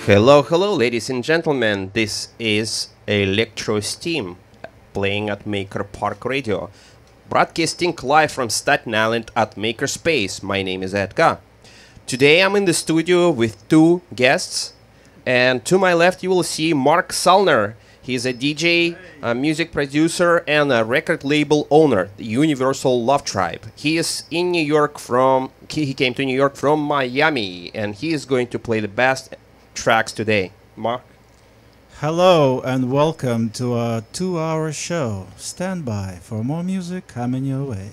Hello, hello, ladies and gentlemen. This is Electrosteam playing at Maker Park Radio, broadcasting live from Staten Island at Makerspace. My name is Edviq. Today I'm in the studio with two guests, and to my left you will see Mark Salner. He's a DJ, a music producer, and a record label owner, the Universal Love Tribe. He is in New York he came to New York from Miami, and he is going to play the best tracks today. Mark? Hello and welcome to a 2-hour show. Stand by for more music coming your way.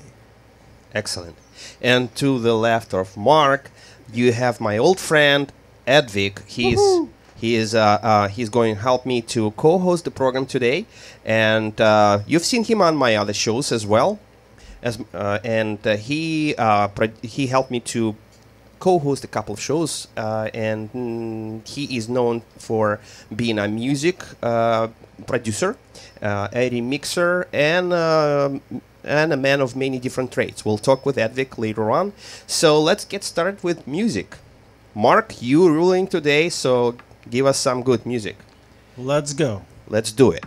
Excellent. And to the left of Mark, you have my old friend Edviq. He's going to help me to co-host the program today, and you've seen him on my other shows as well. He helped me to co-host a couple of shows, and he is known for being a music producer, a remixer, and a man of many different trades. We'll talk with Edviq later on. So let's get started with music. Mark, you ruling today, so give us some good music. Let's go. Let's do it.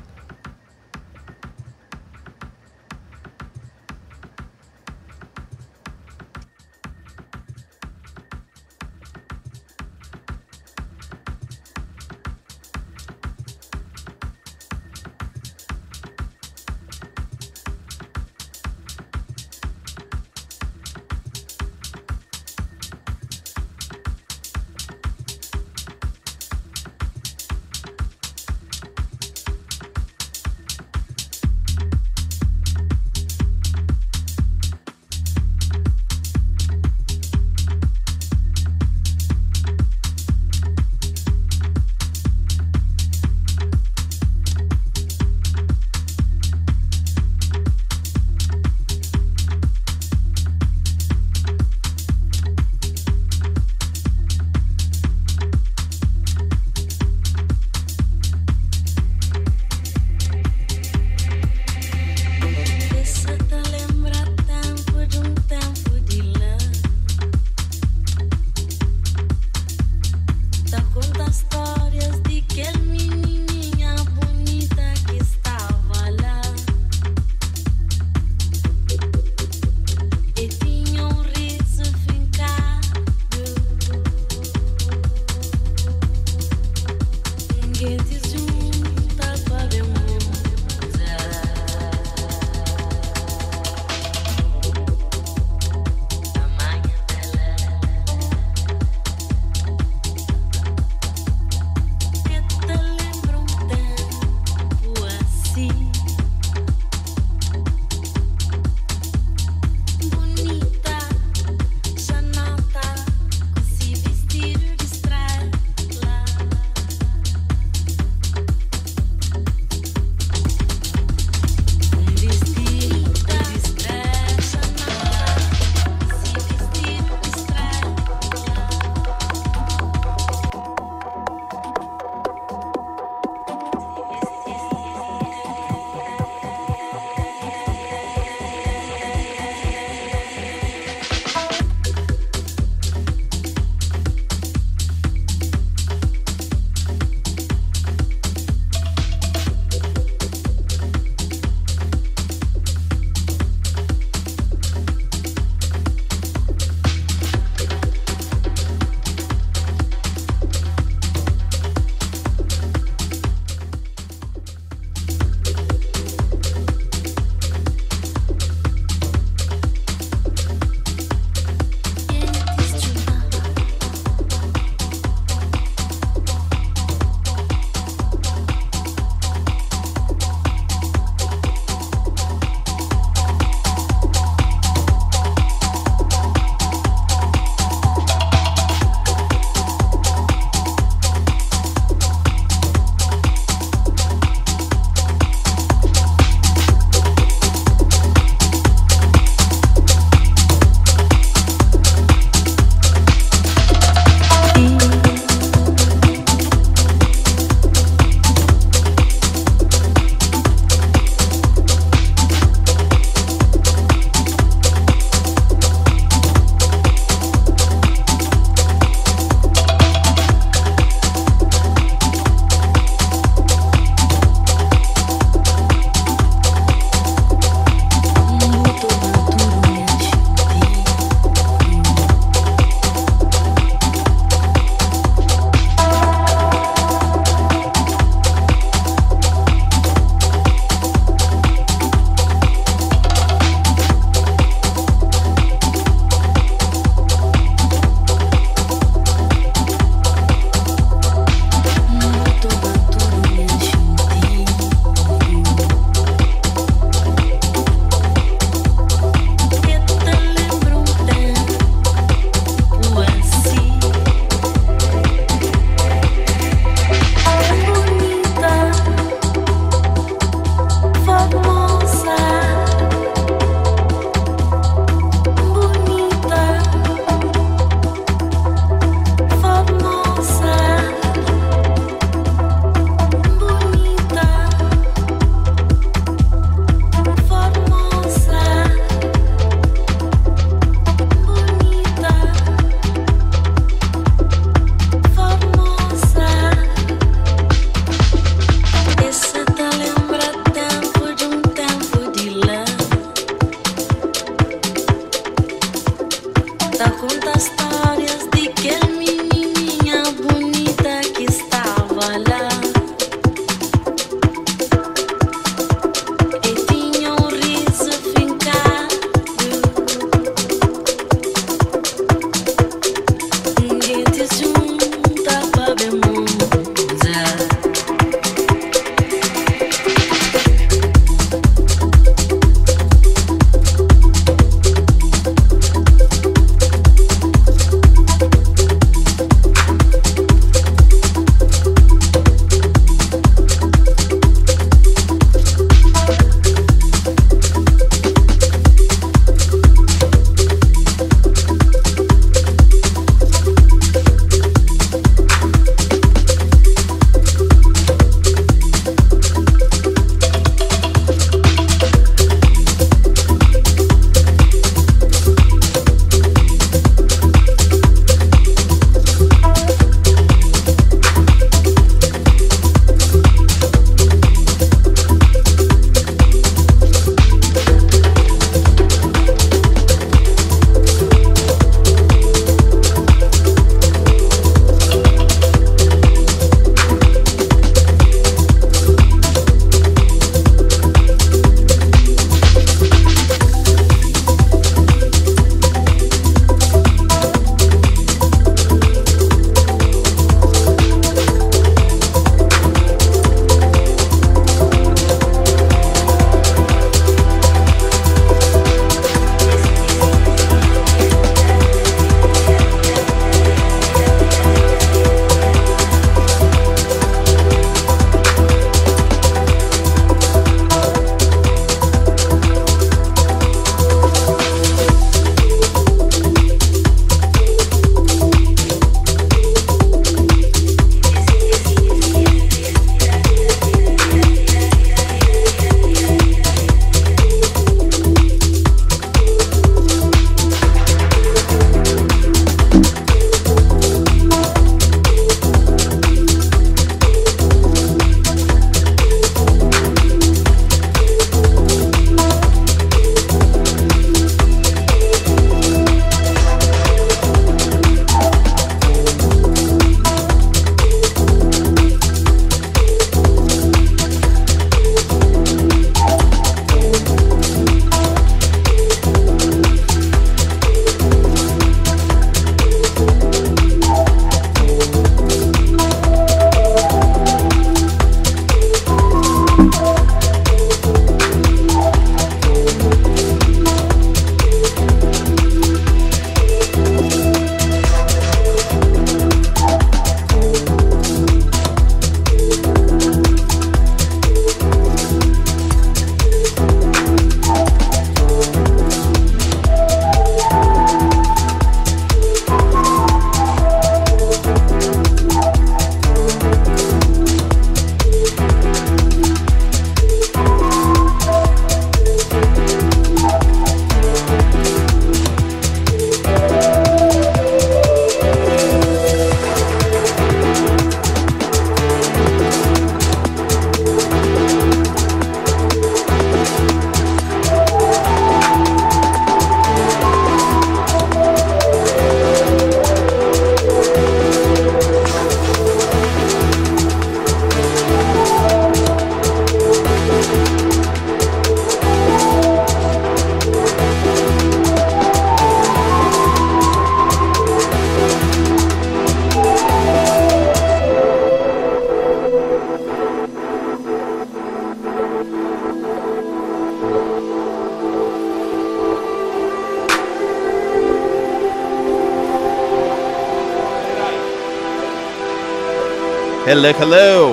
Hello, hello.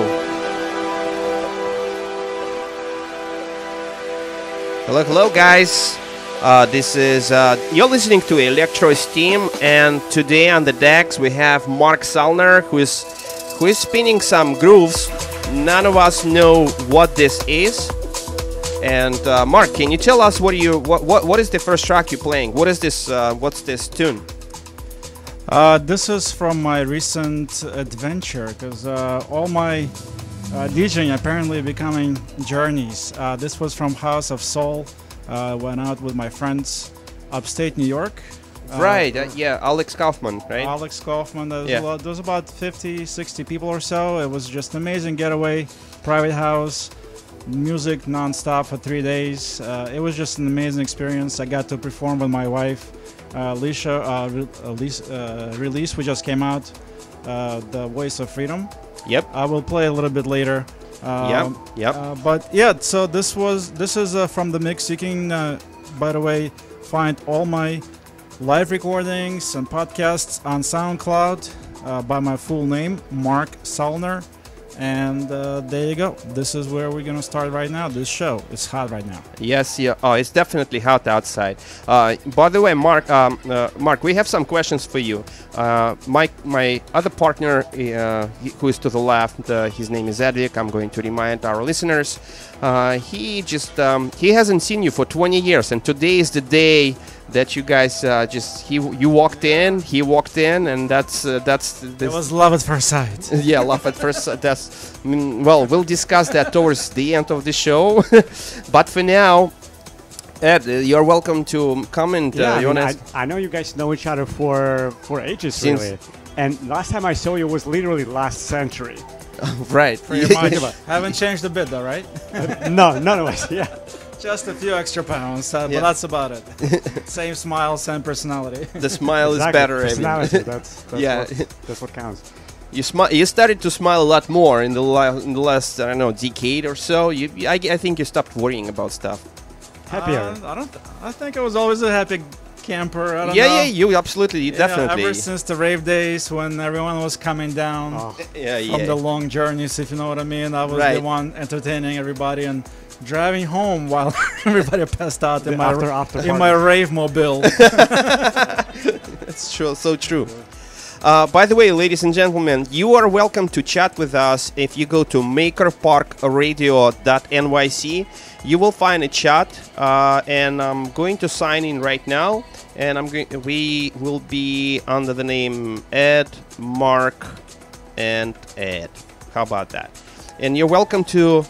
Hello, hello, guys. This is you're listening to Electrosteam, and today on the decks we have Mark Salner, who is spinning some grooves. None of us know what this is. And Mark, can you tell us what is the first track you're playing? What is this? What's this tune? This is from my recent adventure, because all my DJing apparently becoming journeys. This was from House of Soul. Went out with my friends upstate New York. Right, yeah, Alex Kaufman, right? Alex Kaufman. There was about 50, 60 people or so. It was just an amazing getaway, private house, music non-stop for 3 days. It was just an amazing experience. I got to perform with my wife, Alicia. Release we just came out, The Voice of Freedom. Yep. I will play a little bit later. Yep. But yeah, so this is from the mix. You can, by the way, find all my live recordings and podcasts on SoundCloud by my full name, Mark Salner. And there you go. This is where we're gonna start right now. This show is hot right now. Yes, yeah. Oh, it's definitely hot outside. By the way, Mark, we have some questions for you. My other partner, who is to the left, his name is Edviq. I'm going to remind our listeners. He hasn't seen you for 20 years, and today is the day that you guys you walked in, he walked in, and that's it was love at first sight. Yeah, love at first sight. Well, we'll discuss that towards the end of the show. But for now, Ed, you're welcome to comment. I know you guys know each other for ages, really. And last time I saw you was literally last century. Right. Pretty much. Haven't changed a bit though, right? No, none of us. Yeah. Just a few extra pounds, but that's about it. Same smile, same personality. The smile is better. Personality, that's what counts. You started to smile a lot more in the last I don't know, decade or so. I think you stopped worrying about stuff. Happier. I think I was always a happy camper. I don't know. Yeah, you absolutely, definitely. Ever since the rave days when everyone was coming down from the long journeys, if you know what I mean. I was the one entertaining everybody and driving home while everybody passed out in my rave mobile. It's true, so true. By the way, ladies and gentlemen, you are welcome to chat with us. If you go to makerparkradio.nyc, you will find a chat, and I'm going to sign in right now. And we will be under the name Ed, Mark, and Ed. How about that? And you're welcome to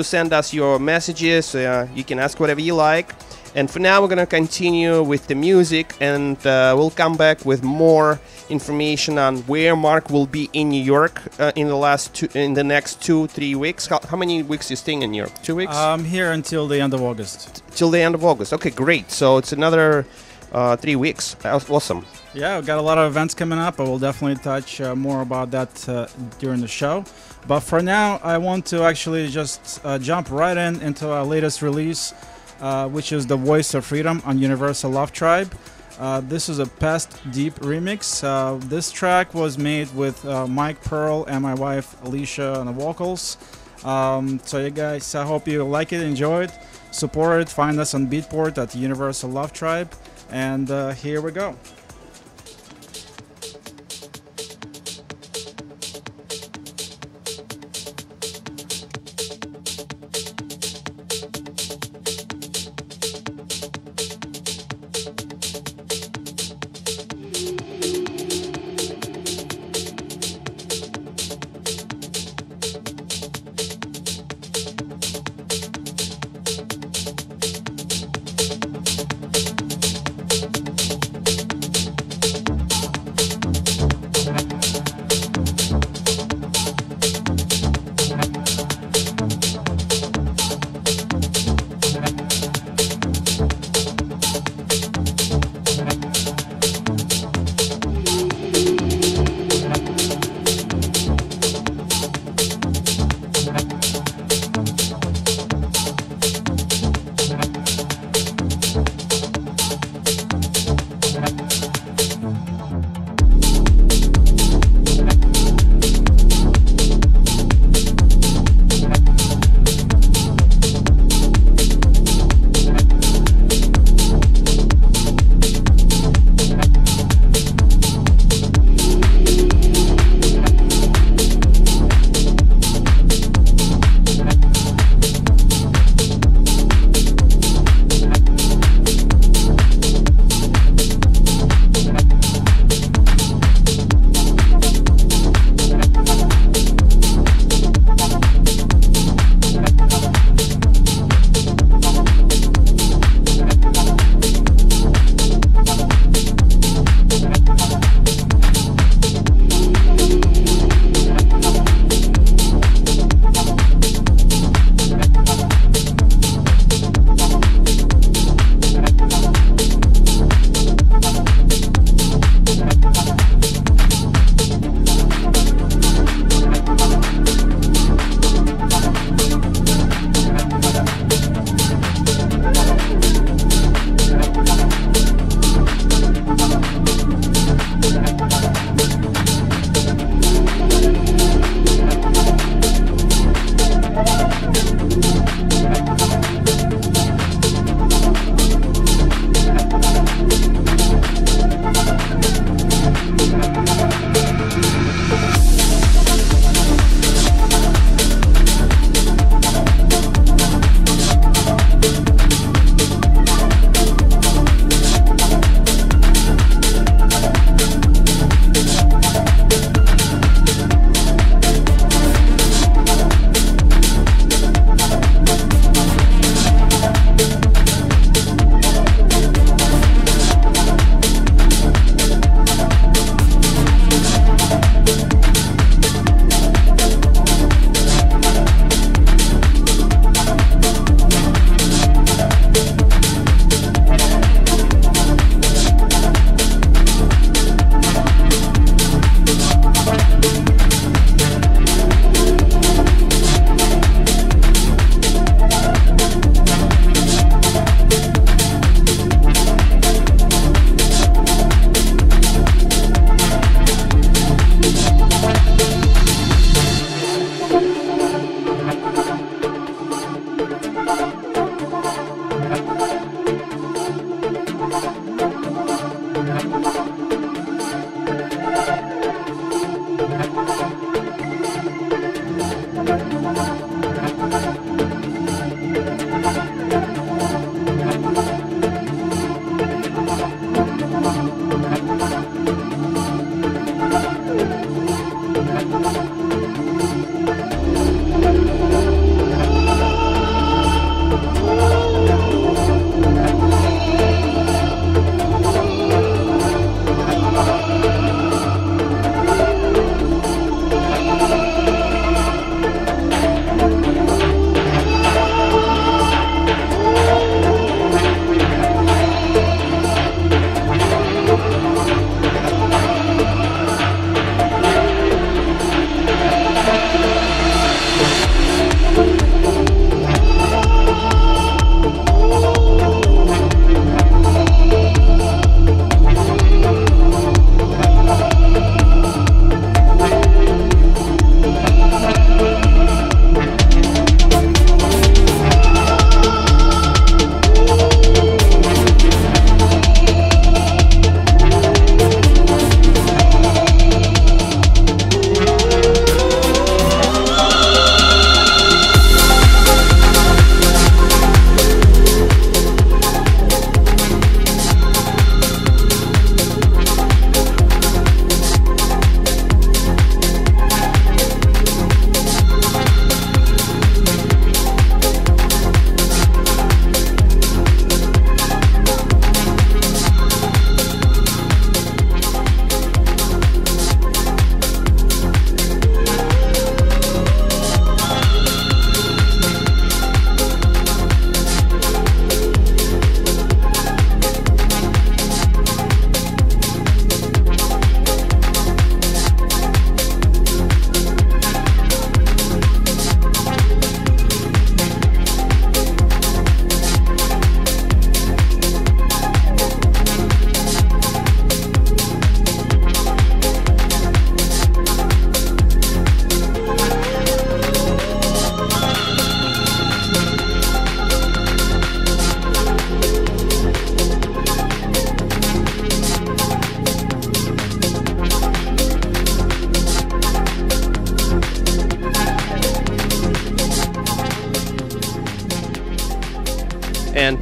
send us your messages. You can ask whatever you like. And for now, we're going to continue with the music, and we'll come back with more information on where Mark will be in New York in the next 2-3 weeks. How many weeks are you staying in New York? 2 weeks? I'm here until the end of August. Till the end of August. Okay, great. So it's another 3 weeks. Awesome. Yeah, we've got a lot of events coming up. I will definitely touch more about that during the show. But for now, I want to actually just jump right into our latest release, which is The Voice of Freedom on Universal Love Tribe. This is a Past Deep remix. This track was made with Mike Pearl and my wife Alicia on the vocals. So you guys, I hope you like it, enjoy it, support it. Find us on Beatport at Universal Love Tribe. And here we go.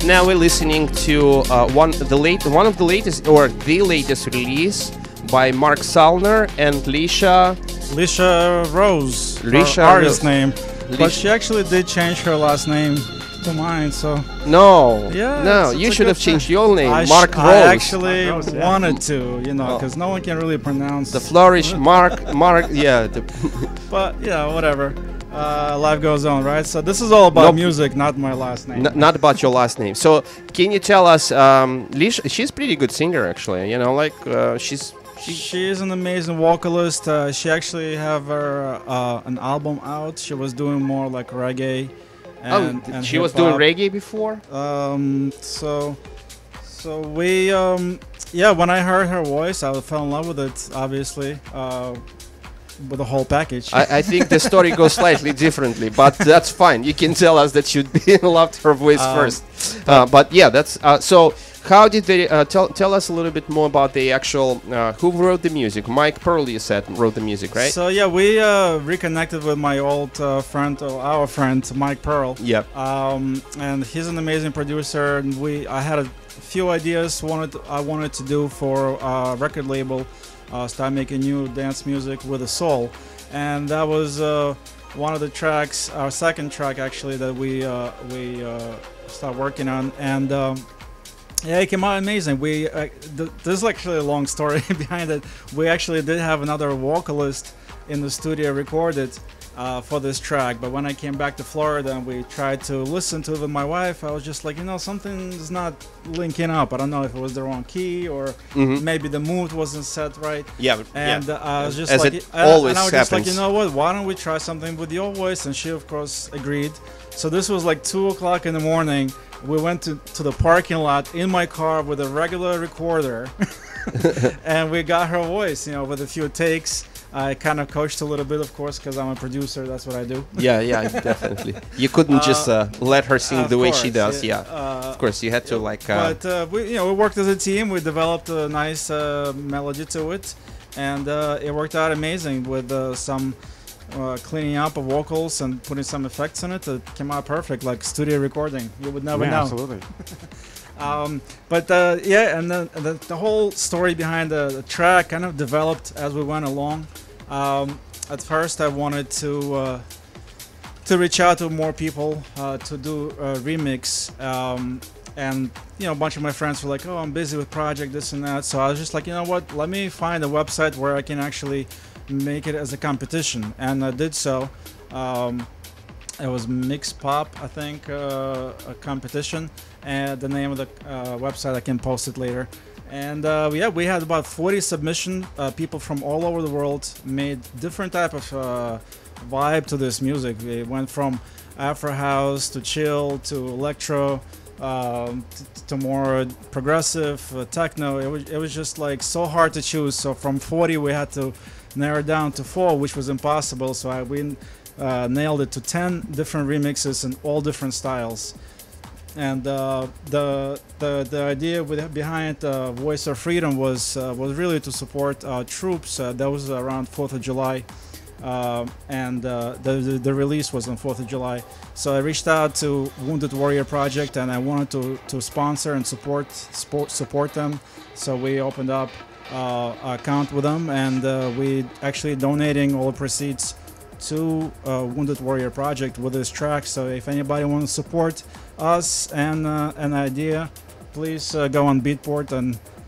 now we're listening to one of the latest release by Mark Salner and Lisha Rose, Lisha artist name, Lisha. but she actually did change her last name to mine. So no, yeah, no, you should have changed your name, Mark Rose. I actually Mark Rose, yeah. wanted to, because no one can really pronounce The flourish, Mark, yeah. But yeah, whatever. Life goes on, right? So this is all about music, not my last name. Not about your last name. So can you tell us, Lisha, she's a pretty good singer, actually. She's an amazing vocalist. She actually have her an album out. She was doing more like reggae. And she was doing reggae before. So we when I heard her voice, I fell in love with it. Obviously, with the whole package. I think the story goes slightly differently, but that's fine. You can tell us that you loved her voice first. But yeah, that's so. How did they tell us a little bit more about the actual who wrote the music? Mike Pearl, you said, wrote the music, right? So yeah, we reconnected with my old friend, our friend Mike Pearl. Yep. And he's an amazing producer. And I had a few ideas I wanted to do for a record label, start making new dance music with a soul, and that was one of the tracks, our second track actually, that we start working on, and. Yeah, it came out amazing. There's actually a long story behind it. We actually did have another vocalist in the studio recorded for this track, but when I came back to Florida and we tried to listen to it with my wife, I was just like, something's not linking up. I don't know if it was the wrong key or maybe the mood wasn't set right. Yeah, and I was just as like, it always and I was happens. just like, you know what? Why don't we try something with your voice? And she, of course, agreed. So this was like 2 o'clock in the morning. We went to the parking lot in my car with a regular recorder, and we got her voice, with a few takes. I kind of coached a little bit, of course, because I'm a producer. That's what I do. Yeah, definitely. You couldn't just let her sing the way she does. Yeah, of course, you had to But we worked as a team. We developed a nice melody to it, and it worked out amazing with some. Cleaning up of vocals and putting some effects in it. It came out perfect, like studio recording. You would never know. Absolutely. And the whole story behind the track kind of developed as we went along. At first, I wanted to reach out to more people to do a remix. And a bunch of my friends were like, "Oh, I'm busy with project, this and that." So I was just like, you know what? Let me find a website where I can actually make it as a competition, and I did so. It was Mixpop, I think, a competition, and the name of the website I can post it later. And we had about 40 submissions. People from all over the world made different type of vibe to this music. It went from Afro house to chill to electro. To more progressive techno. It was just like so hard to choose. So from 40 we had to narrow down to 4, which was impossible. So we nailed it to 10 different remixes in all different styles. And the idea behind Voice of Freedom was really to support troops. That was around 4th of July. And the release was on 4th of July. So I reached out to Wounded Warrior Project, and I wanted to sponsor and support them. So we opened up an account with them, and we actually donating all the proceeds to Wounded Warrior Project with this track. So if anybody wants to support us and an idea, please go on Beatport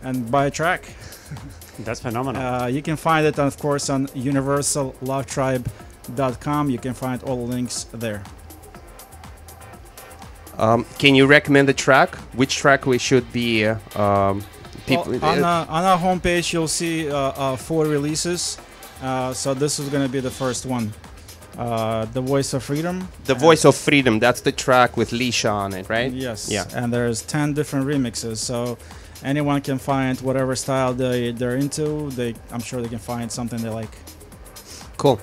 and buy a track. That's phenomenal. You can find it, of course, on universallovetribe.com. You can find all the links there. Can you recommend the track? Which track we should be? People on our homepage, you'll see 4 releases. So this is going to be the first one. The Voice of Freedom. The Voice of Freedom. That's the track with Lisha on it, right? Yes. Yeah. And there's 10 different remixes. So anyone can find whatever style they're into. I'm sure they can find something they like. Cool.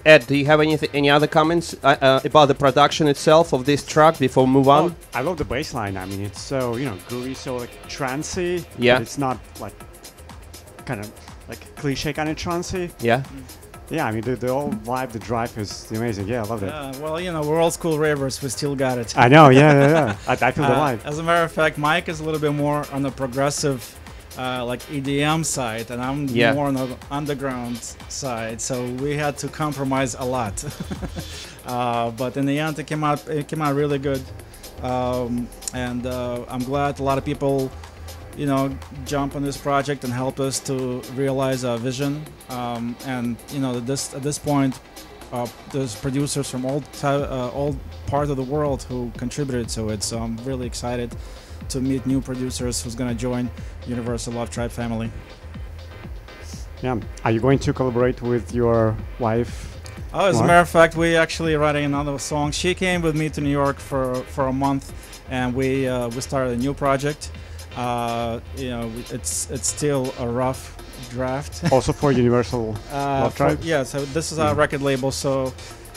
Ed, do you have any other comments about the production itself of this track before we move on? I love the bass line. I mean, it's so groovy, so like trancey. Yeah. But it's not like kind of like cliche kind of trancey. Yeah. Yeah, I mean, the whole vibe, the drive is amazing. Yeah, I love it. Well, you know, we're old school ravers. We still got it. I know, yeah. I feel the vibe. As a matter of fact, Mike is a little bit more on the progressive, like EDM side, and I'm more on the underground side. So we had to compromise a lot. But in the end, it came out really good. And I'm glad a lot of people, you know, jump on this project and help us to realize our vision. And you know, at this point, there's producers from all part of the world who contributed to it. So I'm really excited to meet new producers who's going to join Universal Love Tribe family. Yeah. Are you going to collaborate with your wife? Oh, as a matter of fact, we actually writing another song. She came with me to New York for a month, and we started a new project. You know, it's still a rough draft. Also for Universal Love Tribe? Yeah, so this is our record label. So,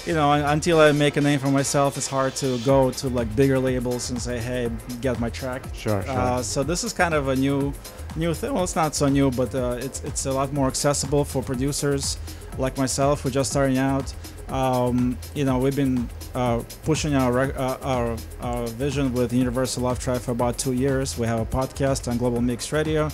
you know, until I make a name for myself, it's hard to go to like bigger labels and say, hey, get my track. Sure. So this is kind of a new thing. Well, it's not so new, but it's a lot more accessible for producers like myself. We're just starting out. You know, we've been pushing our vision with Universal Love Tribe for about 2 years. We have a podcast on Global Mix Radio,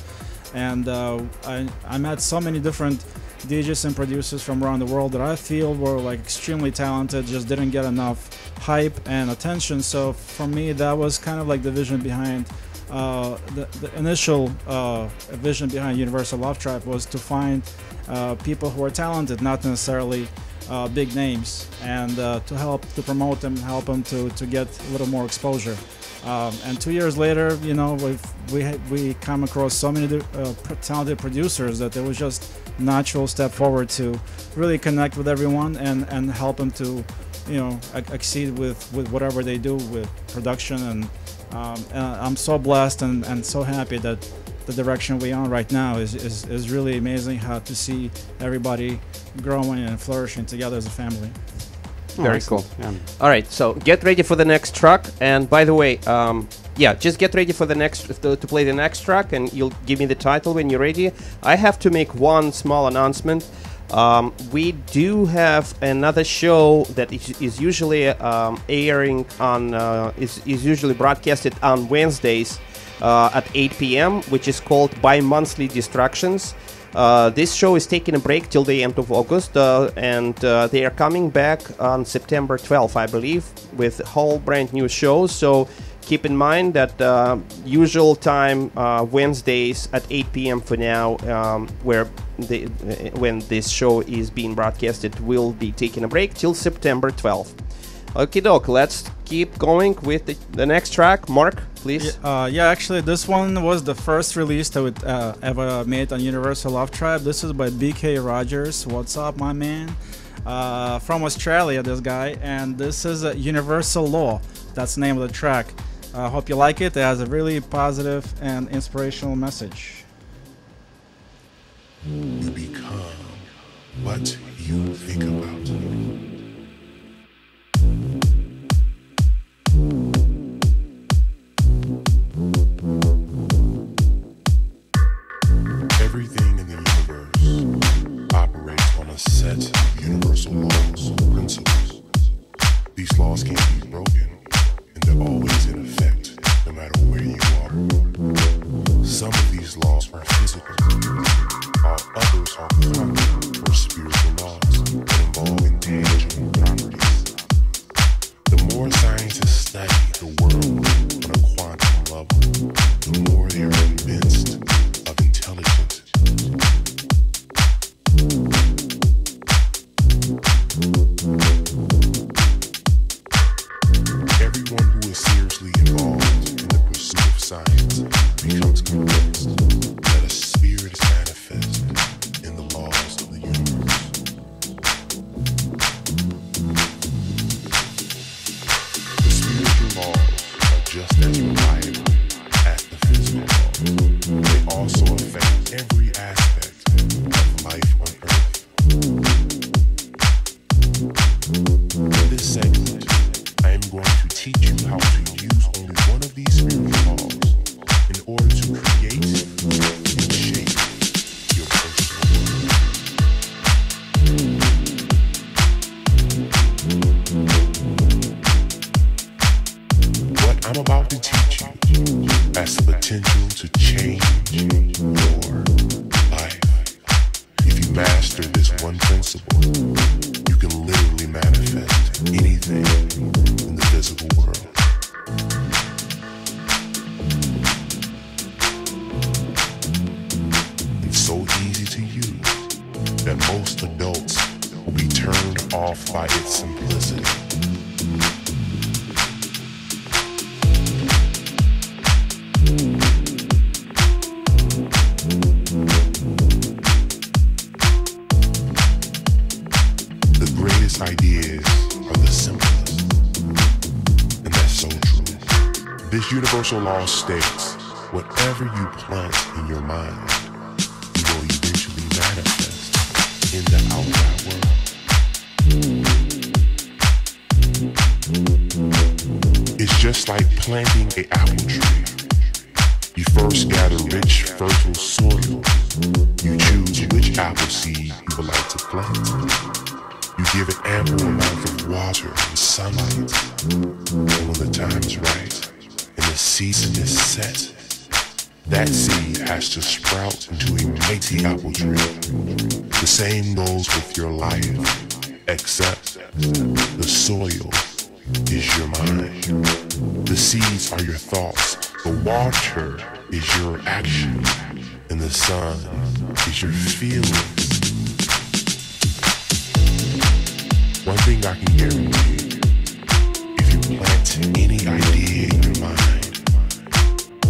and I met so many different DJs and producers from around the world that I feel were like extremely talented, just didn't get enough hype and attention. So for me, that was kind of like the vision behind the initial vision behind Universal Love Tribe, was to find people who are talented, not necessarily big names, and to help to promote them, help them to get a little more exposure. And 2 years later, you know, we come across so many talented producers that it was just natural step forward to really connect with everyone and help them to, you know, exceed with whatever they do with production. And I'm so blessed and so happy that the direction we're on right now is really amazing, how to see everybody growing and flourishing together as a family. Very cool. Yeah. All right, so get ready for the next track. And by the way, yeah, just get ready for the next to play the next track, and you'll give me the title when you're ready. I have to make one small announcement. We do have another show that is usually airing on is usually broadcasted on Wednesdays at 8 p.m., which is called Bi-Monthly Distractions. This show is taking a break till the end of August, and they are coming back on September 12th, I believe, with whole brand new shows. So keep in mind that usual time, Wednesdays at 8 p.m. for now, when this show is being broadcasted, will be taking a break till September 12th. Okie doke, let's keep going with the next track. Mark, please. Yeah, actually, this one was the first release that we ever made on Universal Love Tribe. This is by BK Rogers. What's up, my man? From Australia, this guy. And this is Universal Law. That's the name of the track. I hope you like it. It has a really positive and inspirational message. You become what you think about. Everything in the universe operates on a set of universal laws, principles. These laws can't be broken, and they're always in effect, no matter where you are. Some of these laws are physical, while others are quantum or spiritual laws that involve intangible properties. The more scientists study the world on a quantum level, the more they are convinced of intelligence. Everyone who is seriously involved in the pursuit of science becomes convinced that a spirit is manifest in the laws of the universe. The spiritual laws are just as reliable as the physical laws. They also affect every aspect of life on Earth. In this segment, I am going to teach you how to use only one of these spiritual laws in order to create has the potential to change your life. If you master this one principle, you can literally manifest anything in the physical world. It's so easy to use that most adults will be turned off by its simplicity. The greatest ideas are the simplest, and that's so true. This universal law states, whatever you plant in your mind, you will eventually manifest in the outside world. It's just like planting an apple tree. You first gather rich, fertile soil. You choose which apple seed you would like to plant. You give it ample amount of water and sunlight. And when the time is right and the season is set, that seed has to sprout into a mighty apple tree. The same goes with your life, except the soil is your mind. The seeds are your thoughts. The water is your action. And the sun is your feelings. One thing I can guarantee, if you plant any idea in your mind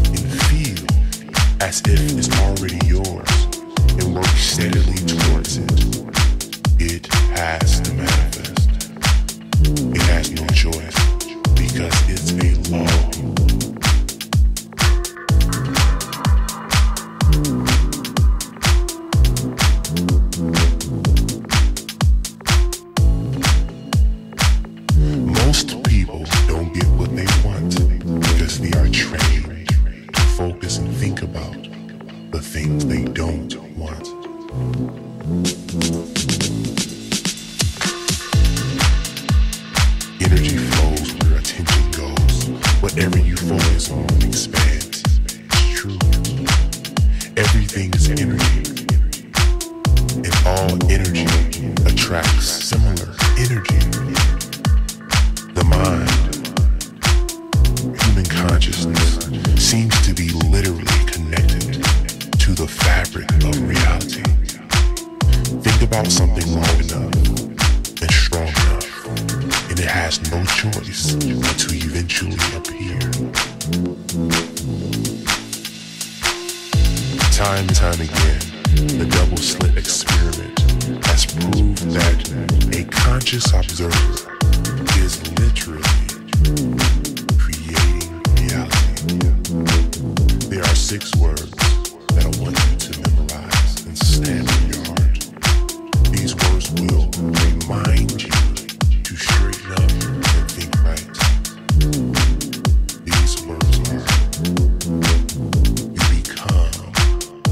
and feel as if it's already yours and work steadily towards it, it has to manifest. It has no choice because it's a law. Most people don't get what they want because they are trained to focus and think about the things they don't want. Energy flows where attention goes. Whatever you focus on expands. It's true. Everything is energy. And all energy attracts similar energy. The mind, human consciousness, seems to be literally connected to the fabric of reality. Think about something long enough and strong enough, and it has no choice but to eventually appear. Time and time again, the double slit experiment has proved that a conscious observer is literally creating reality. There are 6 words that I want you to memorize and stamp in your heart. These words will remind you to straighten up and think right. These words are, you become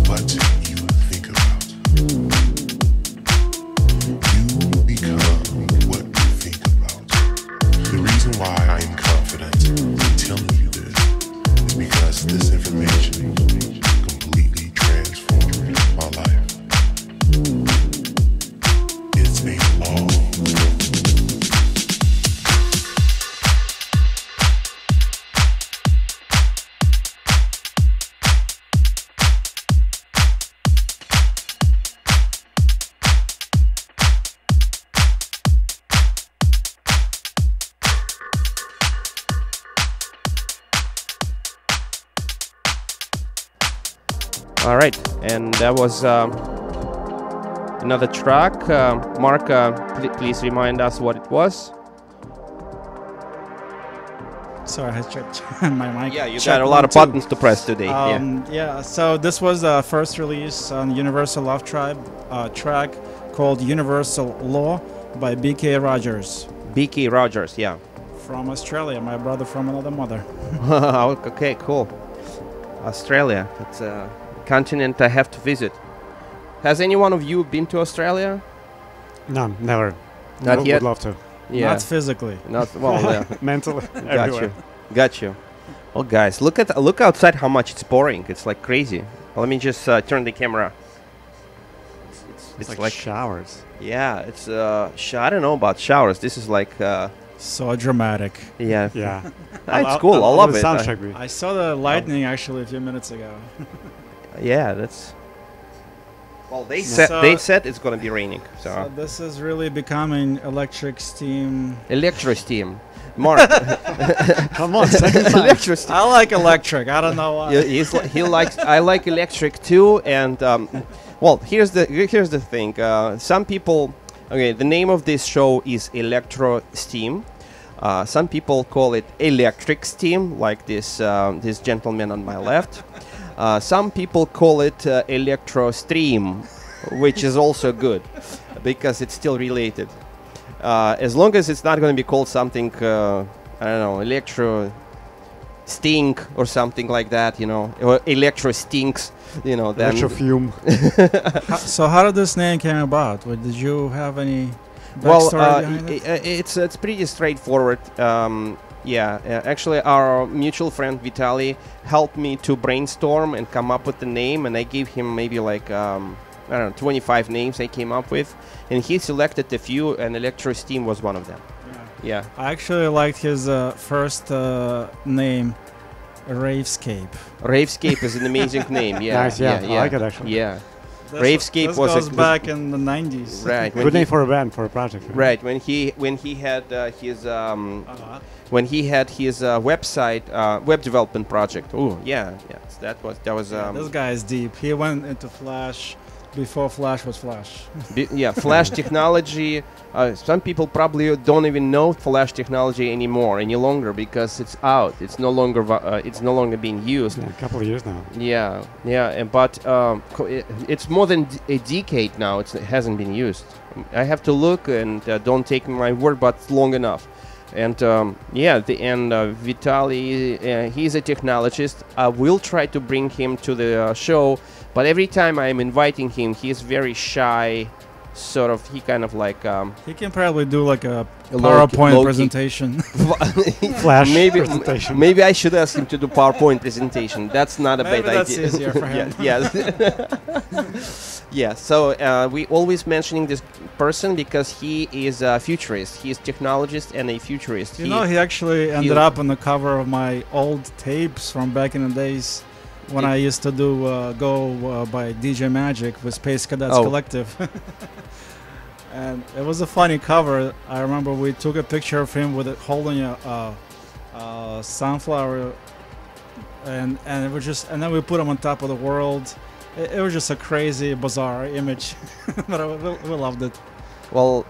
what you think about. You become what you think about. The reason why I am confident in telling you this is because this information completely transformed my life. It's a law. All right, and that was another track. Mark, please remind us what it was. Sorry, I checked my mic. Yeah, you got a lot of buttons to press today. Yeah, so this was the first release on Universal Love Tribe track called Universal Law by B.K. Rogers. B.K. Rogers, yeah. From Australia, my brother from another mother. Okay, cool. Australia, it's a continent I have to visit. Has any one of you been to Australia? No, never. Not yet? Would love to. Yeah. Not physically. Not well. Yeah. Mentally, Got everywhere. you. Got you. Oh, guys, look outside how much it's pouring. It's like crazy. Let me just turn the camera. It's like showers. Yeah, it's I don't know about showers. This is like So dramatic. yeah. Yeah. It's cool. I love the it. soundtrack. I saw the lightning actually a few minutes ago. Yeah, that's. Well, they So- said it's gonna be raining. So So this is really becoming electric steam. Electrosteam, Mark. Come on, second time. Electrosteam. I like electric. I don't know why. Yeah, he likes. I like electric too. And well, here's the thing. Some people. Okay, the name of this show is Electrosteam. Some people call it electric steam, like this gentleman on my left. Some people call it Electrostream, which is also good because it's still related. As long as it's not going to be called something, I don't know, Electro Stink or something like that, you know, or Electro Stinks, you know. Then Electrofume. So how did this name came about? Did you have any well, backstory behind it? it's pretty straightforward. Actually, our mutual friend Vitaly helped me to brainstorm and come up with the name, and I gave him maybe like I don't know, 25 names I came up with, and he selected a few, and Electrosteam was one of them. Yeah. I actually liked his first name, Ravescape. Ravescape is an amazing name. Yeah, Nice, yeah. I like it, actually. Yeah, This Ravescape this was goes back in the 90s. right. Good name for a band, for a project. Right, when he had his when he had his website web development project. Oh yeah, yes, that was This guy is deep. He went into Flash before Flash was Flash. Flash technology. Some people probably don't even know Flash technology anymore any longer because it's out. It's no longer being used. Yeah, a couple of years now. But it's more than a decade now. It hasn't been used. I have to look, and don't take my word, but it's long enough. And Vitaly, he's a technologist. I will try to bring him to the show, but every time I'm inviting him, he's very shy. Sort of, he kind of like He can probably do like a low-key- PowerPoint presentation. Flash maybe presentation. maybe I should ask him to do PowerPoint presentation. That's not a Maybe bad that's idea. easier for him. Yeah. So we always mentioning this person because he is a futurist. He is technologist and a futurist. You know, he actually ended up on the cover of my old tapes from back in the days when I used to do go by DJ Magic with Space Cadets Collective. And it was a funny cover. I remember we took a picture of him with it holding a sunflower, and it was just, and then we put him on top of the world. It was just a crazy, bizarre image, but we loved it. Well,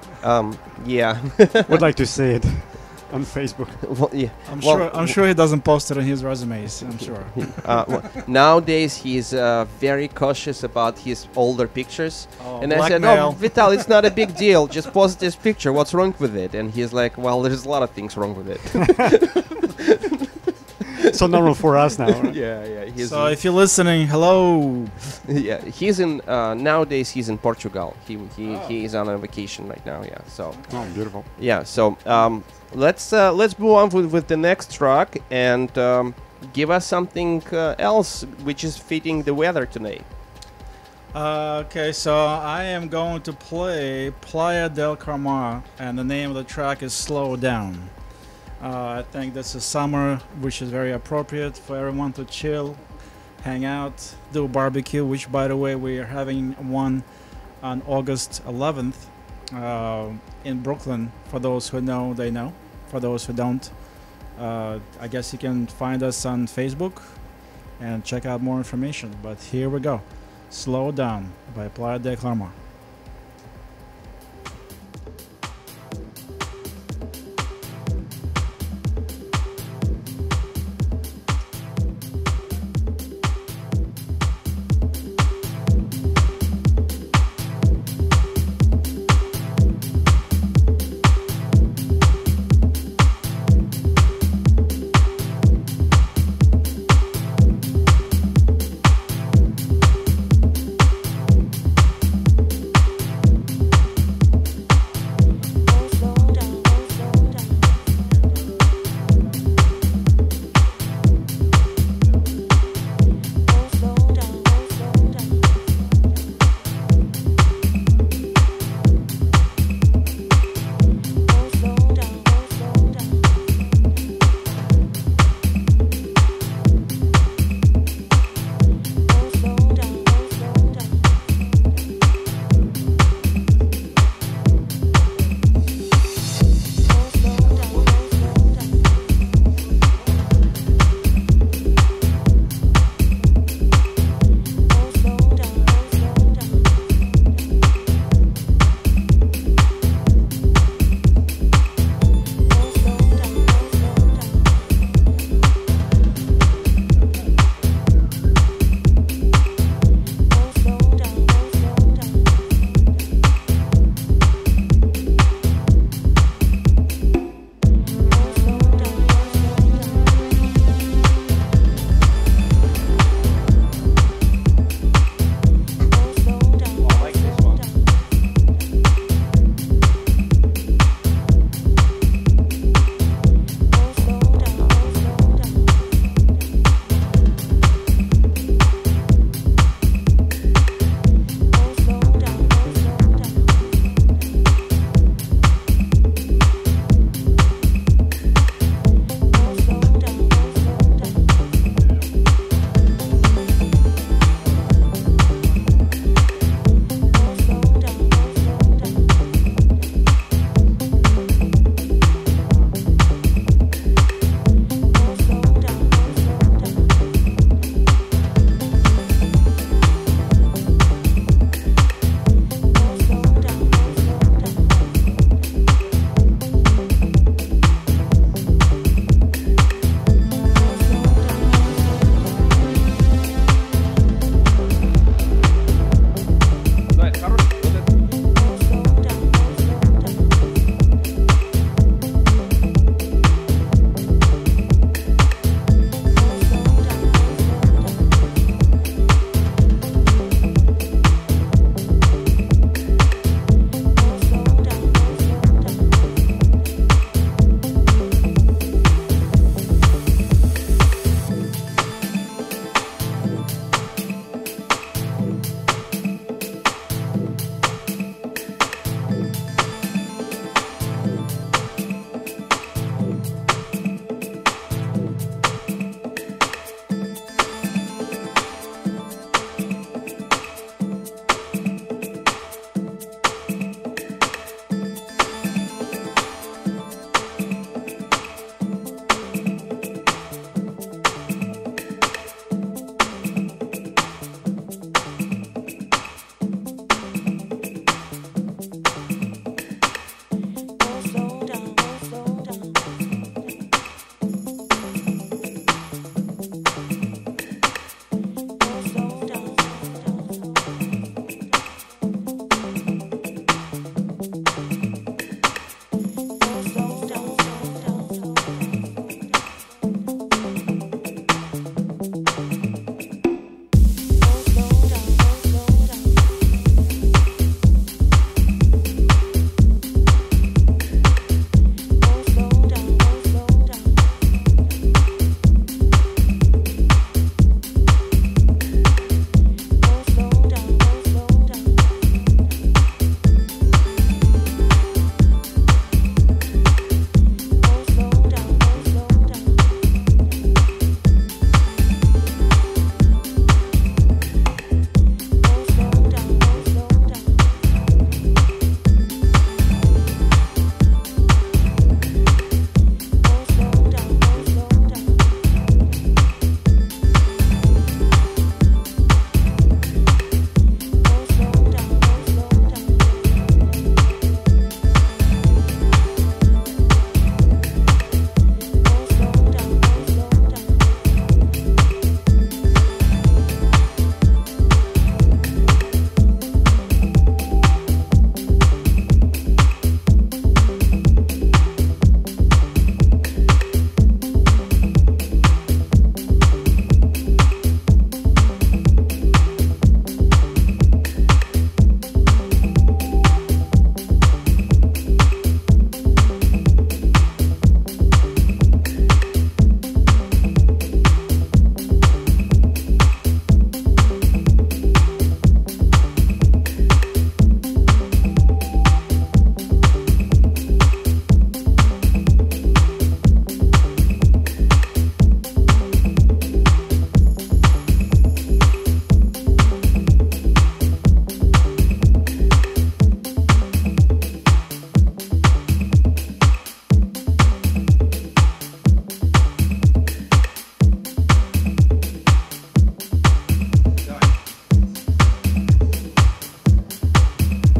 yeah. Would like to see it on Facebook. Well, yeah. I'm sure he doesn't post it on his resumes. I'm sure. Nowadays, he's very cautious about his older pictures. Oh, And I said, blackmail. "Oh, Vital, it's not a big deal. Just post this picture. What's wrong with it?" And he's like, "Well, there's a lot of things wrong with it." So normal for us now. Right? Yeah. So if you're listening, hello. Yeah, he's in nowadays. He's in Portugal. He is on a vacation right now. Yeah. So Oh, beautiful. yeah. So let's move on with the next track and give us something else which is fitting the weather today. Okay, so I am going to play Playa del Carmen, and the name of the track is Slow Down. I think this is summer, which is very appropriate for everyone to chill, hang out, do barbecue, which, by the way, we are having one on August 11th in Brooklyn. For those who know, they know. For those who don't, I guess you can find us on Facebook and check out more information. But here we go. Slow Down by Playa del Carmen.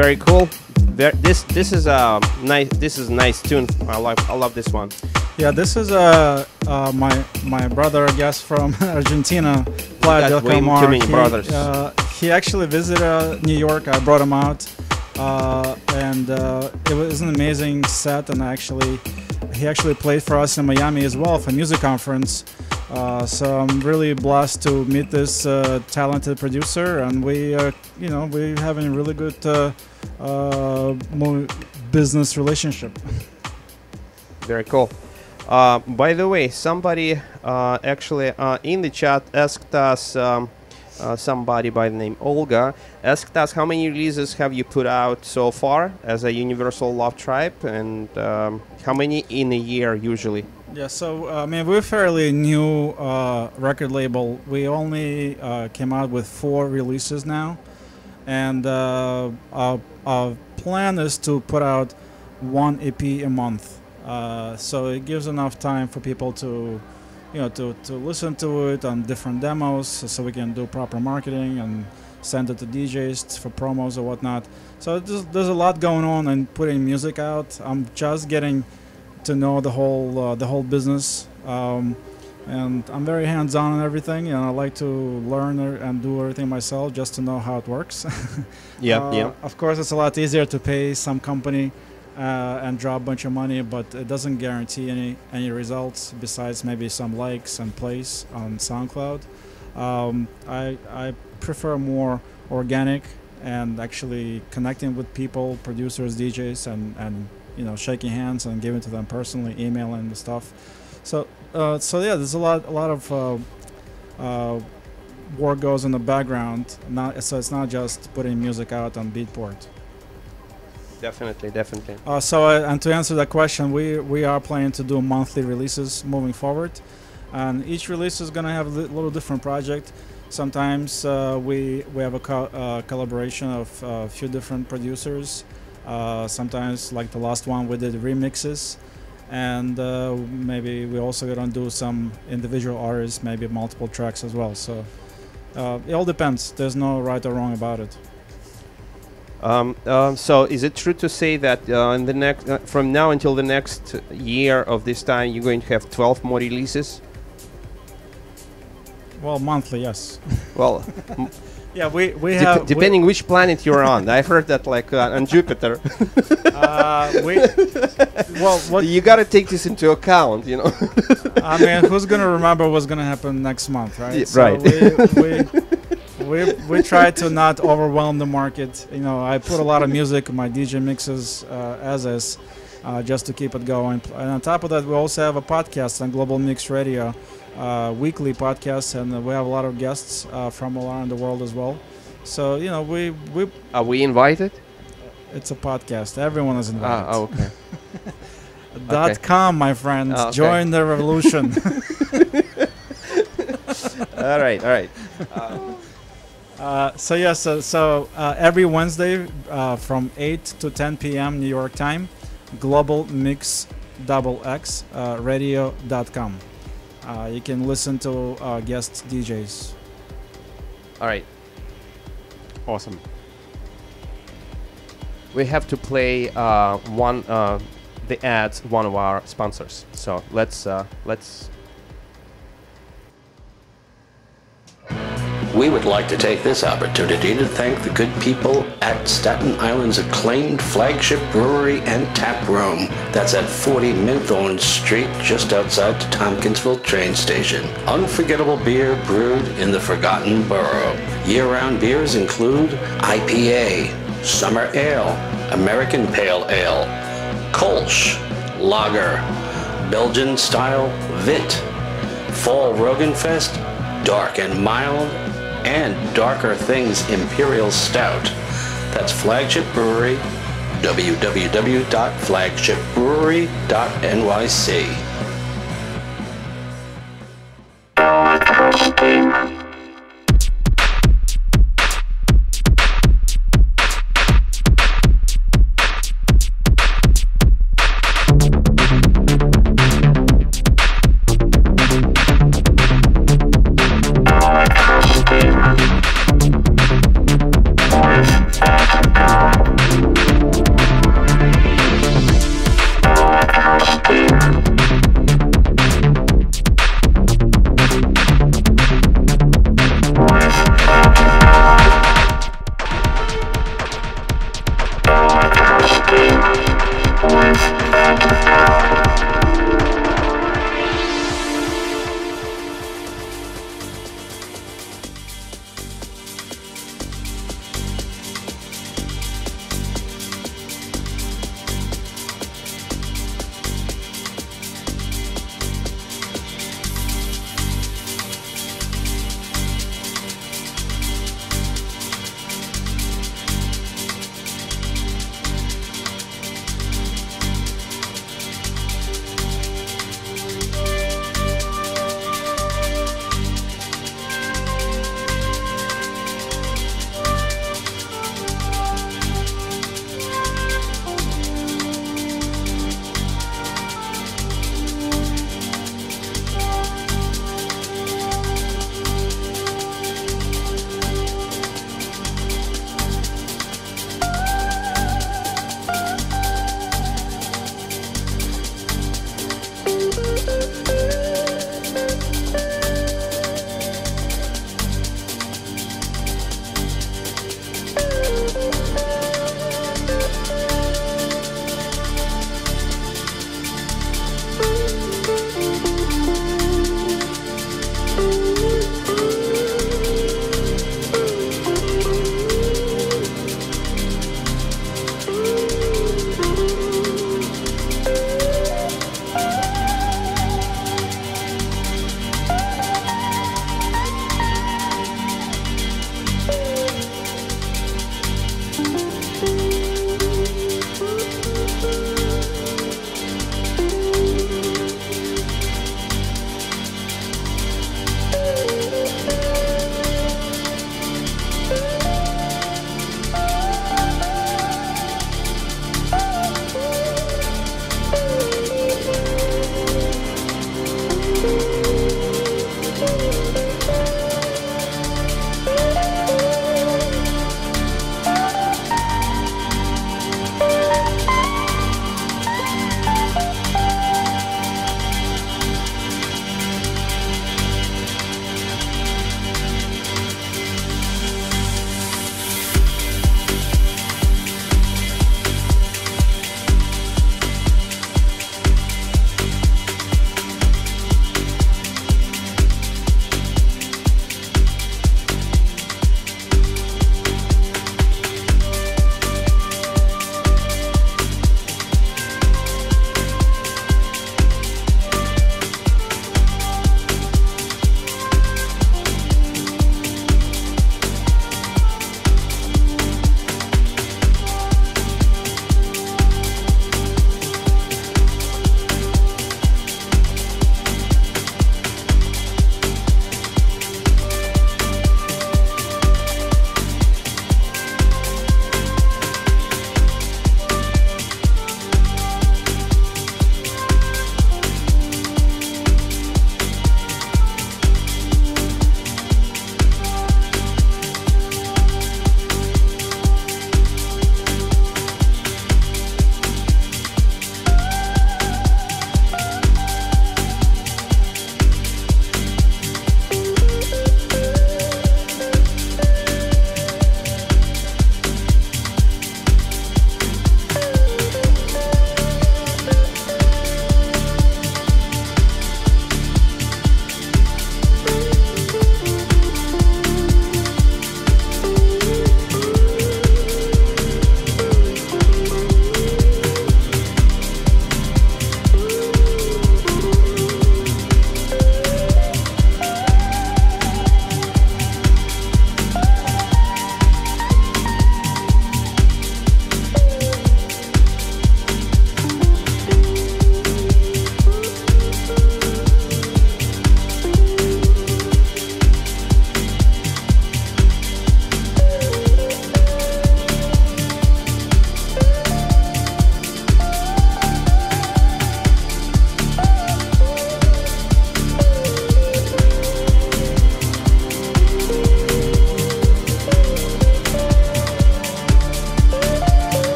very cool. This is a nice tune. I love this one. Yeah, this is my brother, I guess, from Argentina. Got way too many brothers. He actually visited New York. I brought him out, and it was an amazing set. And he actually played for us in Miami as well for a music conference. So I'm really blessed to meet this talented producer, and we're having a really good business relationship. Very cool. By the way, somebody actually in the chat asked us, somebody by the name Olga, asked us how many releases have you put out so far as a Universal Love Tribe, and how many in a year usually? Yeah, so we're fairly new record label. We only came out with 4 releases now, and our plan is to put out 1 EP a month. So it gives enough time for people to listen to it on different demos, so we can do proper marketing and send it to DJs for promos or whatnot. So there's a lot going on in putting music out. I'm just getting to know the whole business, and I'm very hands-on on everything, and I like to learn and do everything myself just to know how it works. Yeah. Of course, it's a lot easier to pay some company and drop a bunch of money, but it doesn't guarantee any results besides maybe some likes and plays on SoundCloud. I prefer more organic and actually connecting with people, producers, DJs, and shaking hands and giving to them personally, emailing the stuff. So yeah, there's a lot of work goes in the background. So it's not just putting music out on Beatport. Definitely. And to answer that question, we are planning to do monthly releases moving forward, and each release is gonna have a little different project. Sometimes we have a collaboration of a few different producers. Sometimes, like the last one, we did remixes, and maybe we also gonna do some individual artists, maybe multiple tracks as well. So it all depends. There's no right or wrong about it. So is it true to say that in the next, from now until the next year of this time, you're going to have 12 more releases? Well, monthly, yes. Well, yeah, we have depending which planet you're on. I've heard that like on Jupiter. You got to take this into account, I mean, who's gonna remember what's gonna happen next month, right? Yeah, so right. we try to not overwhelm the market. I put a lot of music in my DJ mixes as is, just to keep it going. And on top of that, we also have a podcast on Global Mix Radio, weekly podcast, and we have a lot of guests from all around the world as well. So we are we invited? It's a podcast. Everyone is invited. Okay. .com, my friends. Okay. Join the revolution. All right. So every Wednesday from 8 to 10 p.m. New York time, Global Mix XX radio.com. You can listen to guest DJs. All right. Awesome. We have to play the ads, one of our sponsors. So let's. We would like to take this opportunity to thank the good people at Staten Island's acclaimed flagship brewery and tap room. That's at 40 Minthorn Street, just outside the Tompkinsville train station. Unforgettable beer brewed in the Forgotten Borough. Year-round beers include IPA, Summer Ale, American Pale Ale, Kolsch, Lager, Belgian-style Vit, Fall Rogenfest, Dark and Mild, and Darker Things Imperial Stout. That's Flagship Brewery, www.flagshipbrewery.nyc.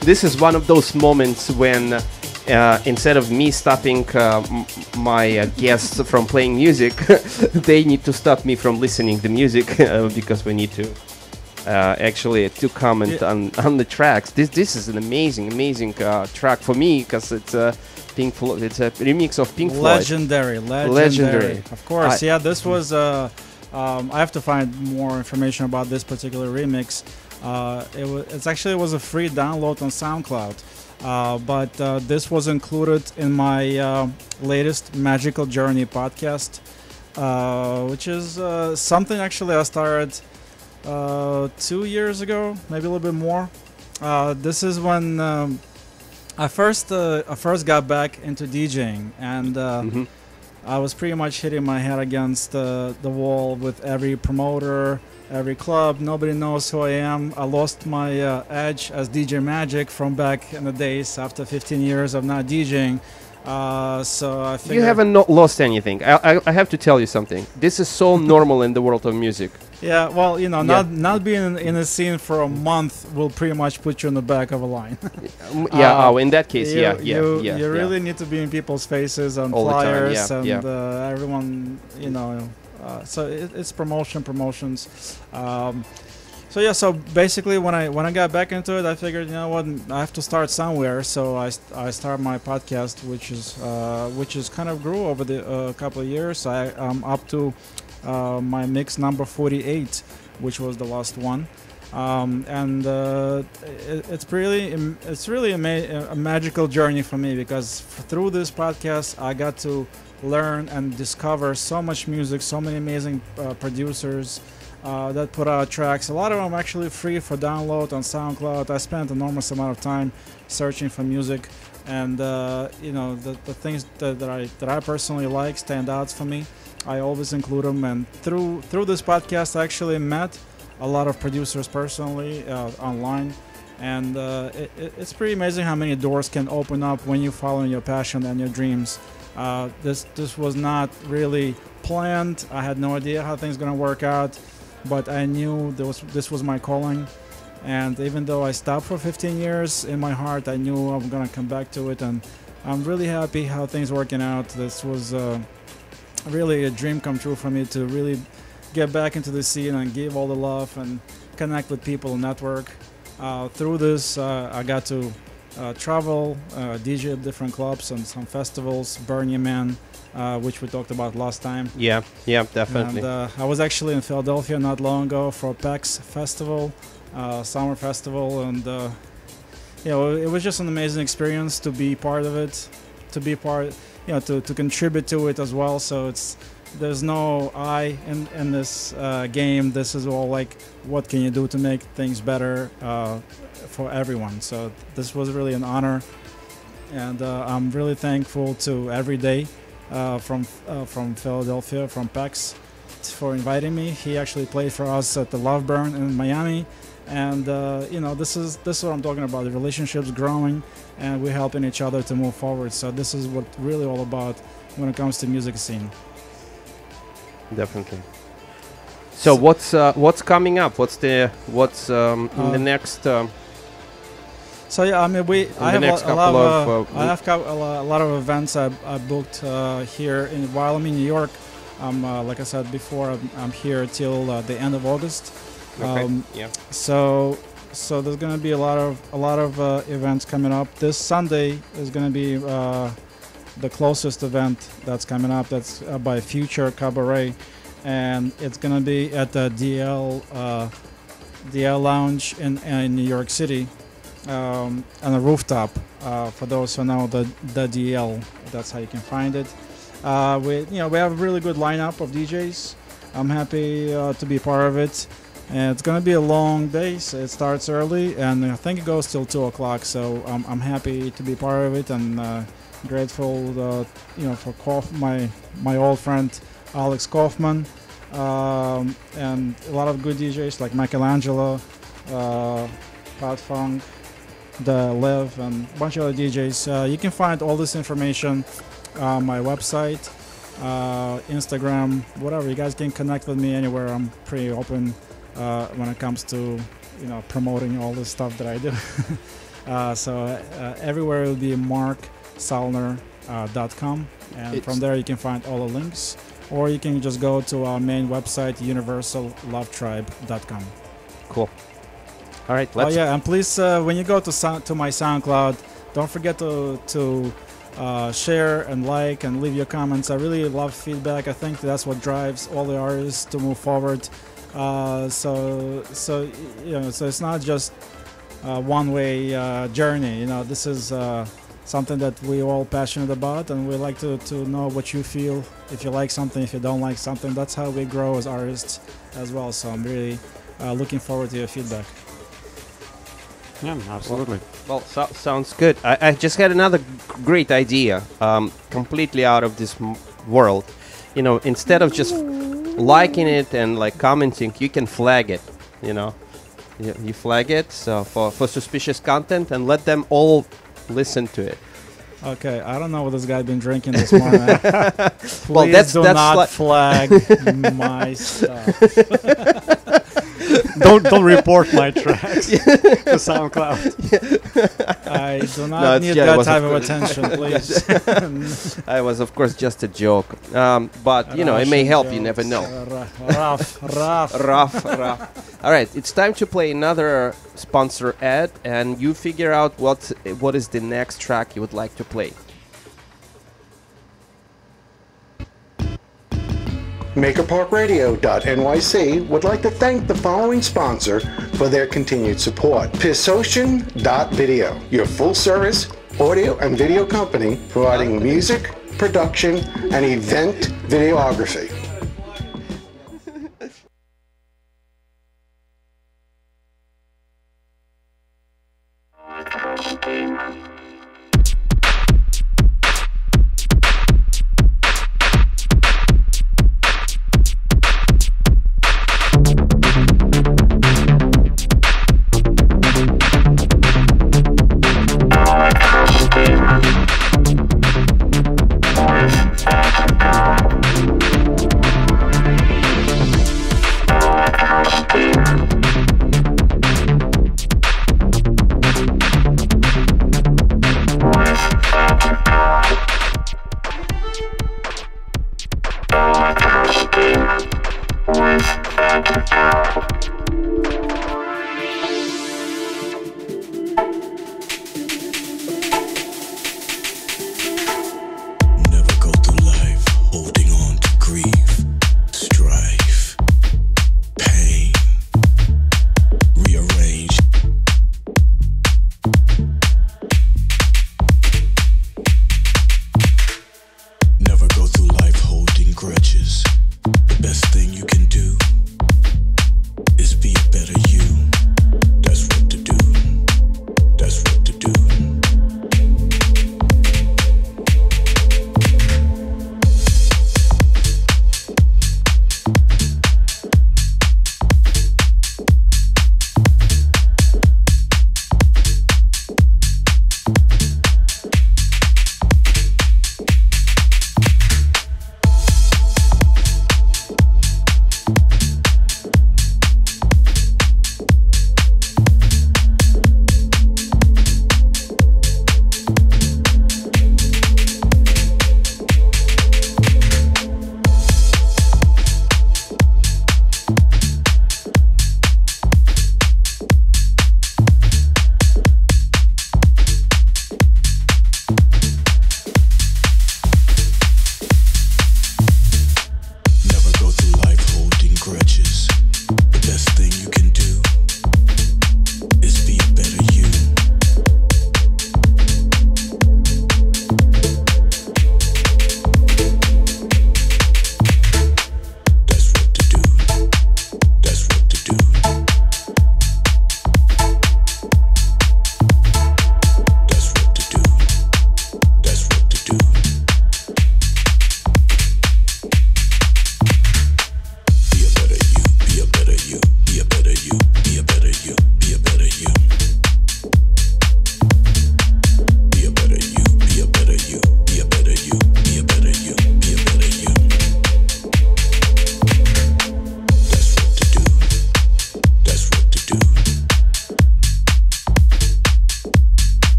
This is one of those moments when instead of me stopping my guests from playing music, they need to stop me from listening to music because we need to actually to comment on the tracks. This is an amazing track for me because it's Pink Floyd. It's a remix of Pink Floyd. Legendary. Of course, this was. I have to find more information about this particular remix. It actually was a free download on SoundCloud, but this was included in my latest Magical Journey podcast, which is something actually I started 2 years ago, maybe a little bit more. This is when I first got back into DJing, and I was pretty much hitting my head against the wall with every promoter, every club. Nobody knows who I am. I lost my edge as DJ Magic from back in the days after 15 years of not DJing. So I figured... You haven't lost anything. I have to tell you something. This is so normal in the world of music. Yeah, well, not being in a scene for a month will pretty much put you in the back of a line. In that case, you really need to be in people's faces on all flyers the time, and everyone, so it's promotions. So basically, when I got back into it, I figured, you know what, I have to start somewhere. So I started my podcast, which is kind of grew over the couple of years. I'm up to my mix number 48, which was the last one, and it's really a magical journey for me, because through this podcast I got to learn and discover so much music, so many amazing producers that put out tracks. A lot of them actually free for download on SoundCloud. I spent an enormous amount of time searching for music, and the things that I personally like stand out for me. I always include them, and through this podcast I actually met a lot of producers personally online, and it's pretty amazing how many doors can open up when you follow your passion and your dreams. This was not really planned. I had no idea how things gonna work out, but I knew this was my calling. And even though I stopped for 15 years, in my heart I knew I'm gonna come back to it, and I'm really happy how things working out. This was really a dream come true for me to really get back into the scene and give all the love and connect with people, network. Through this, I got to travel, DJ at different clubs and some festivals, Burning Man, which we talked about last time. Yeah, definitely. And I was actually in Philadelphia not long ago for PAX Festival, Summer Festival, and it was just an amazing experience to be part of it, to contribute to it as well. So there's no I in this game. This is all like, what can you do to make things better for everyone? So this was really an honor, and I'm really thankful to Every Day from Philadelphia, from PAX, for inviting me. He actually played for us at the Love Burn in Miami, and this is what I'm talking about. The relationships growing, and we're helping each other to move forward. So this is what really all about when it comes to music scene. Definitely. So what's coming up? What's in the next? So yeah, I mean, I have a lot of events I booked here while I'm in New York. Like I said before, I'm here till the end of August. Okay. So there's gonna be a lot of events coming up. This Sunday is gonna be the closest event that's coming up. That's by Future Cabaret, and it's gonna be at the DL Lounge in New York City, on a rooftop. For those who know the DL, that's how you can find it. We have a really good lineup of DJs. I'm happy to be part of it. And it's gonna be a long day. So it starts early, and I think it goes till 2 o'clock. So I'm happy to be part of it, and grateful, for my old friend Alex Kaufman, and a lot of good DJs like Michelangelo, Pat Funk, the Liv, and a bunch of other DJs. You can find all this information on my website, Instagram, whatever. You guys can connect with me anywhere. I'm pretty open when it comes to promoting all the stuff that I do. So everywhere will be marksalner.com, and from there you can find all the links, or you can just go to our main website, universallovetribe.com. Cool. All right. And please, when you go to my SoundCloud, don't forget to share and like and leave your comments. I really love feedback. I think that's what drives all the artists to move forward. So it's not just a one-way journey. This is something that we're all passionate about, and we like to know what you feel. If you like something, if you don't like something, that's how we grow as artists as well. So I'm really looking forward to your feedback. Yeah, absolutely. Well, sounds good. I just had another great idea, completely out of this world. Instead of just liking it and commenting, you can flag it. You flag it for suspicious content and let them all listen to it. Okay, I don't know what this guy been drinking this morning. Well, Please do not flag my stuff. Don't report my tracks to SoundCloud. I do not need that type of attention, please. I was, of course, just a joke. But, it may help. Jokes. You never know. Rough. All right, it's time to play another sponsor ad, and you figure out what is the next track you would like to play. MakerParkRadio.nyc would like to thank the following sponsor for their continued support. Pissocean.video, your full-service audio and video company providing music, production, and event videography.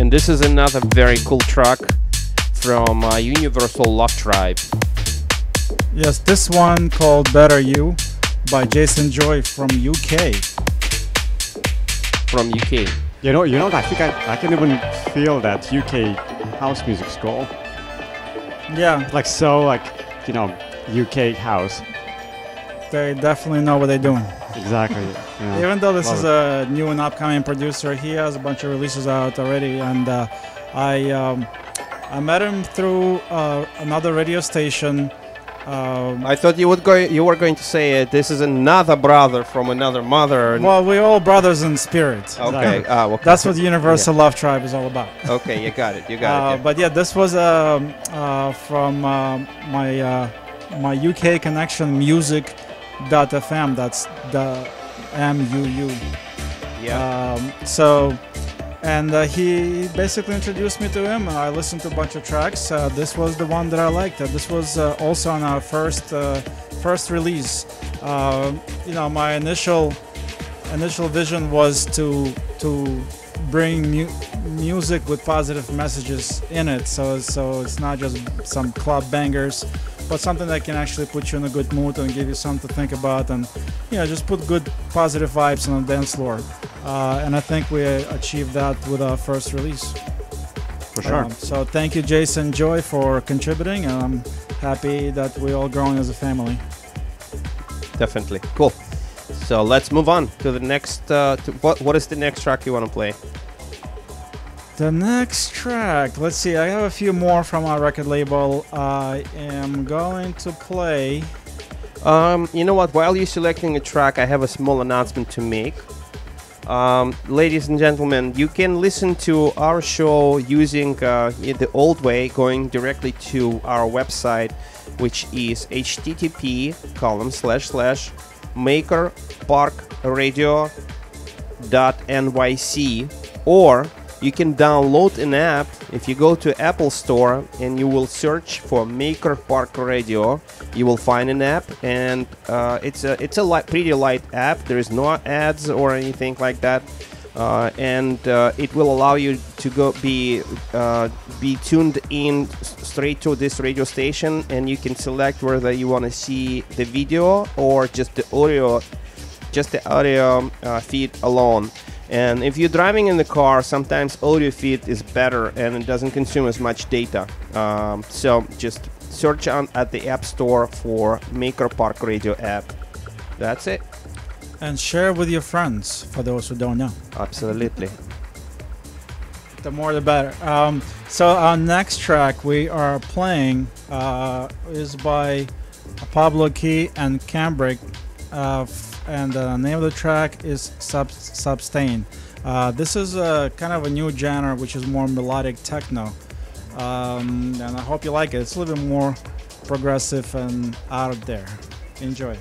And this is another very cool track from Universal Love Tribe. Yes, this one called Better You by Jason Joy from UK. From UK. You know, I think I can even feel that UK house music score. Yeah, Like so, like, you know, UK house. they definitely know what they're doing. Exactly. Yeah. Even though this Love is it. a new and upcoming producer, he has a bunch of releases out already, and I met him through another radio station. I thought you were going to say this is another brother from another mother. Well, we're all brothers in spirit. Okay. Okay. That's what the Universal Love Tribe is all about. Okay, you got it. You got it. But yeah, this was from my UK connection, music.fm. That's the MUU. Yeah. And he basically introduced me to him. I listened to a bunch of tracks. This was the one that I liked. This was also on our first release. You know, my initial vision was to bring music with positive messages in it. So it's not just some club bangers, but something that can actually put you in a good mood and give you something to think about, and just put good positive vibes on the dance floor. And I think we achieved that with our first release. For sure. So thank you, Jason Joy, for contributing, and I'm happy that we're all growing as a family. Definitely. Cool. So let's move on to the next. What is the next track you want to play? The next track, let's see, I have a few more from our record label. I am going to play. You know what? While you're selecting a track, I have a small announcement to make. Ladies and gentlemen, you can listen to our show using the old way, going directly to our website, which is http://makerparkradio.nyc, or you can download an app. If you go to Apple Store and you will search for Maker Park Radio, you will find an app, and it's a pretty light app. There is no ads or anything like that, and it will allow you to be tuned in straight to this radio station, and you can select whether you want to see the video or just the audio feed alone. And if you're driving in the car, sometimes audio feed is better and it doesn't consume as much data. So just search at the App Store for Maker Park Radio app. That's it. And share with your friends, for those who don't know. Absolutely. The more the better. So our next track we are playing is by Pablo Key and Cambric, and the name of the track is Substain. This is kind of a new genre, which is more melodic techno, and I hope you like it. It's a little bit more progressive and out there. Enjoy.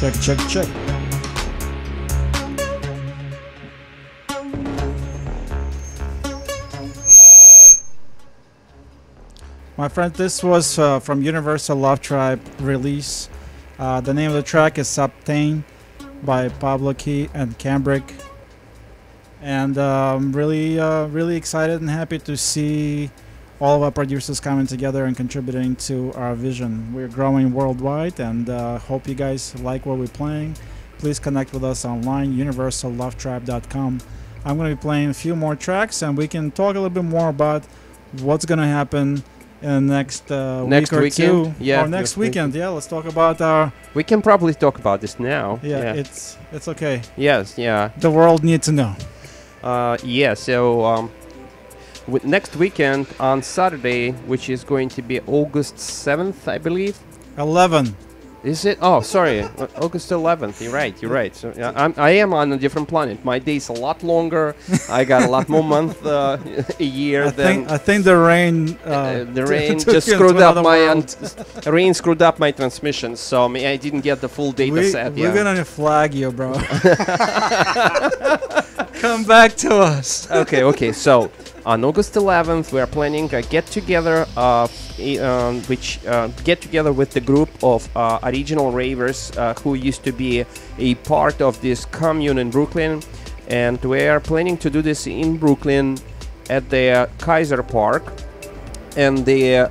Check, check, check. My friend, this was from Universal Love Tribe release. The name of the track is Subtain by Pablo Key and Cambric. And really excited and happy to see all of our producers coming together and contributing to our vision. We're growing worldwide, and hope you guys like what we're playing. Please connect with us online, universallovetribe.com. I'm going to be playing a few more tracks, and we can talk a little bit more about what's going to happen in the next week or weekend? two. Or next weekend. Yeah, let's talk about our... We can probably talk about this now. Yeah, it's okay. Yes, yeah. The world needs to know. So next weekend on Saturday, which is going to be August 7th, I believe. 11. Is it? Oh, sorry, August 11th. You're right. So I am on a different planet. My day's a lot longer. I got a lot more month a year than. I think the rain. The rain just screwed up my rain screwed up my transmission, so I didn't get the full data set. We're gonna flag you, bro. Come back to us. Okay. So on August 11th, we are planning a get-together, get-together with the group of original ravers who used to be a part of this commune in Brooklyn, and we are planning to do this in Brooklyn at the Kaiser Park. And the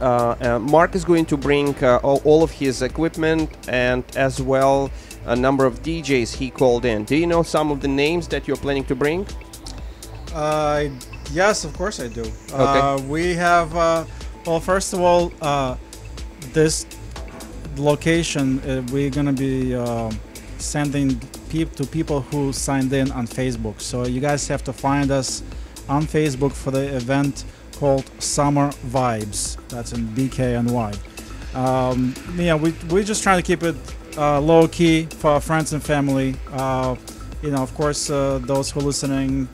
Mark is going to bring all of his equipment, and as well a number of DJs he called in. Do you know some of the names that you're planning to bring? Yes, of course I do. Okay. We have, well, first of all, this location, we're going to be sending to people who signed in on Facebook. So you guys have to find us on Facebook for the event called Summer Vibes. That's in BKNY. We're just trying to keep it low key for our friends and family. Of course, those who are listening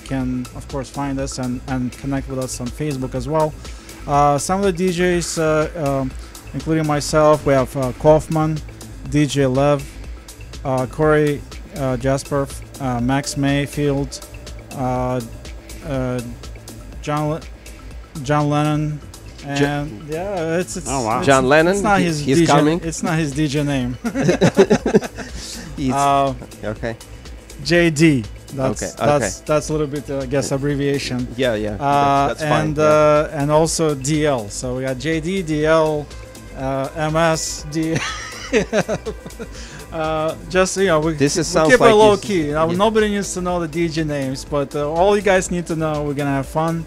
can, of course, find us and connect with us on Facebook as well. Some of the DJs, including myself, we have Kaufman, DJ Lev, Corey Jasper, Max Mayfield, John Lennon, and it's oh wow, John Lennon. It's not his he's DJ. Coming. It's not his DJ name. Okay. JD. Okay. That's a little bit, I guess, abbreviation. Yeah. That's fine. And also DL. So we got JD, DL, MS, D. Just we sounds keep like it low key. Nobody needs to know the DJ names, but all you guys need to know, we're gonna have fun.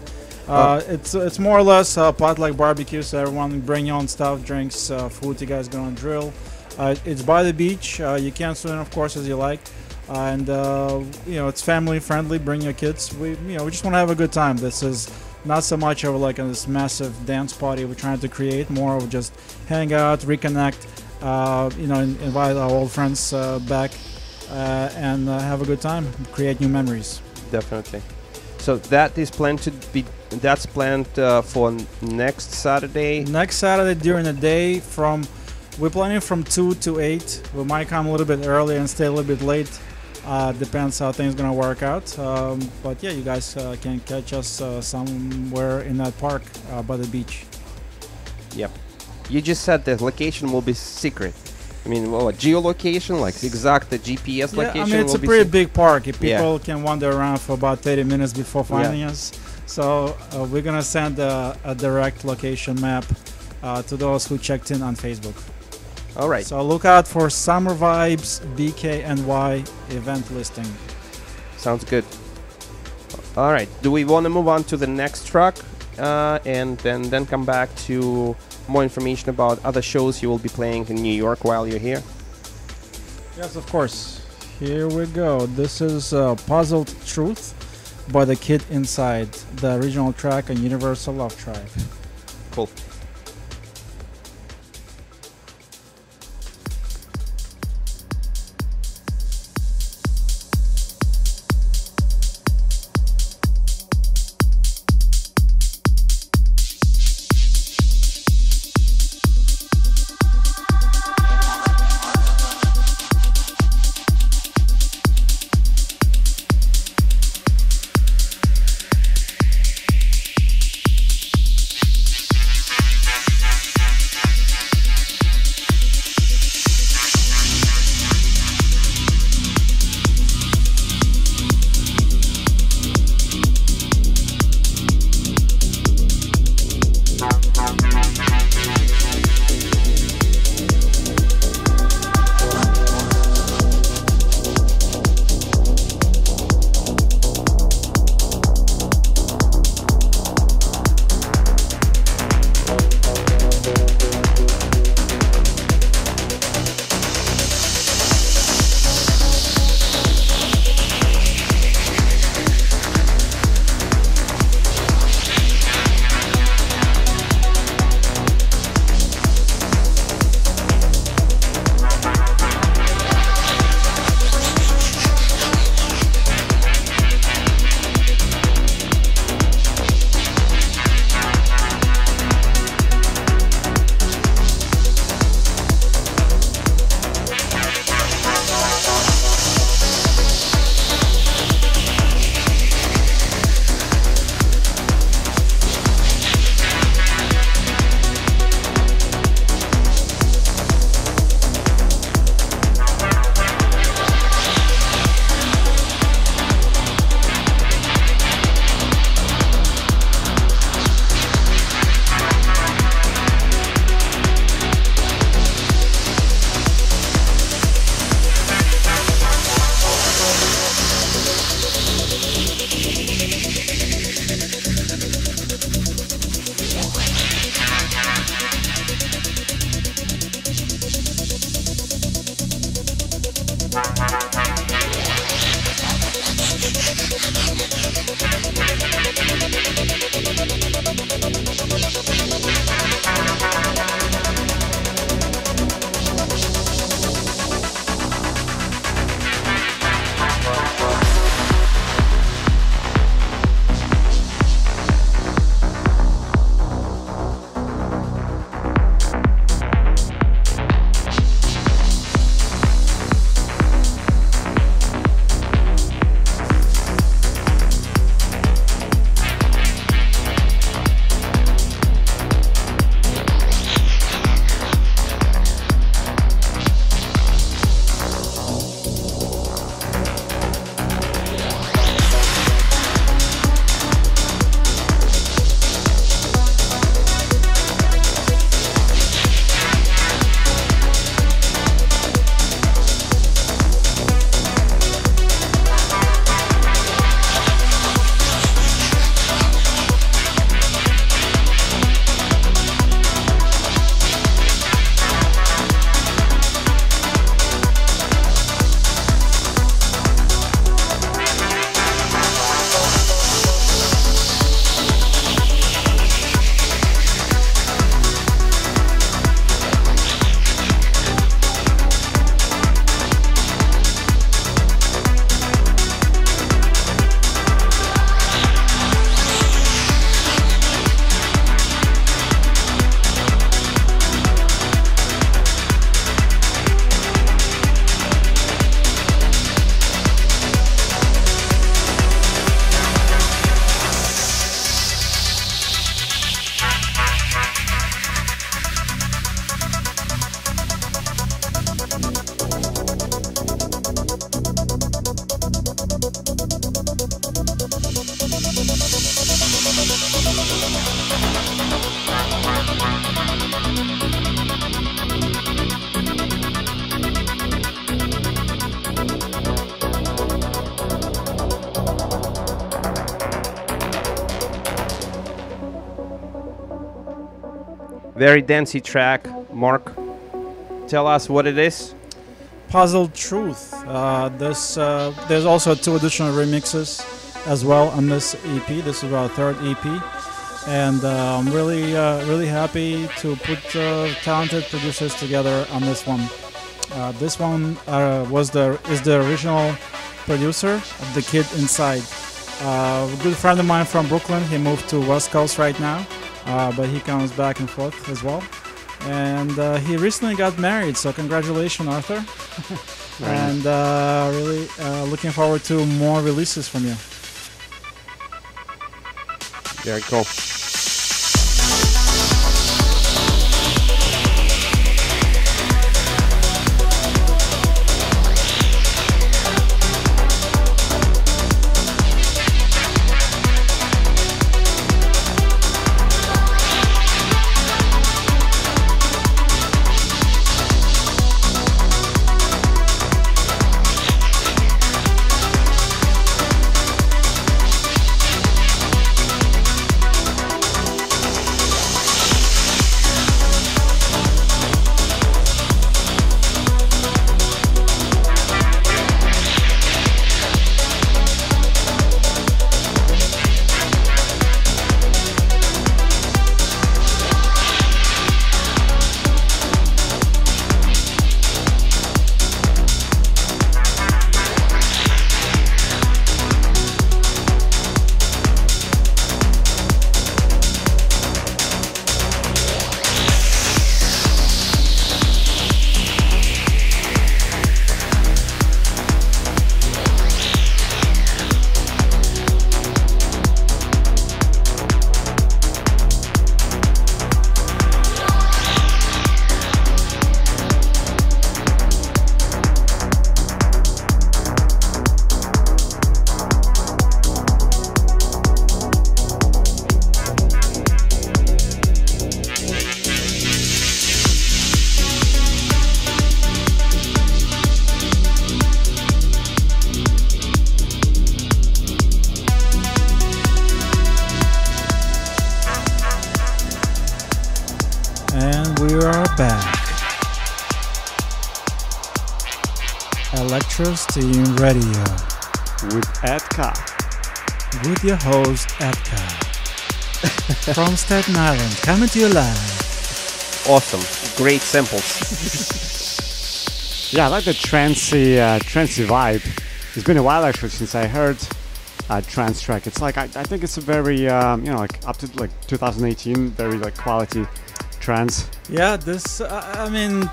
It's more or less a potluck barbecue, so everyone bring your own stuff, drinks, food. You guys gonna drill. It's by the beach. You can swim, of course, as you like, and it's family friendly. Bring your kids. We just want to have a good time. This is not so much of like this massive dance party we're trying to create. More of just hang out, reconnect. Invite our old friends back and have a good time. Create new memories. Definitely. So that is planned to be. That's planned for next Saturday. Next Saturday during the day we're planning from 2 to 8. We might come a little bit early and stay a little bit late. Depends how things gonna work out. But yeah, you guys can catch us somewhere in that park by the beach. Yep. You just said the location will be secret. I mean, a geolocation, like exact the GPS location. I mean, it's a pretty big park. People can wander around for about 30 minutes before finding us. So we're gonna send a direct location map to those who checked in on Facebook. All right. So look out for Summer Vibes BKNY event listing. Sounds good. All right. Do we want to move on to the next track and then come back to more information about other shows you will be playing in New York while you're here? Yes, of course. Here we go. This is Puzzled Truth by The Kid Inside, the original track on Universal Love Tribe. Cool. Very dancey track. Mark, tell us what it is. Puzzle Truth. There's also 2 additional remixes as well on this EP. This is our 3rd EP, and I'm really happy to put talented producers together on this one. This one is the original producer of The Kid Inside. A good friend of mine from Brooklyn. He moved to West Coast right now, but he comes back and forth as well. And he recently got married, so congratulations, Arthur. And really looking forward to more releases from you. Very cool. Electrosteam Radio with Edka. With your host, Edka. From Staten Island, coming to you live. Awesome. Great samples. Yeah, I like the trancey vibe. It's been a while actually since I heard a trance track. It's like, I think it's a very, like up to like 2018, very like quality trance. Yeah, this, I mean,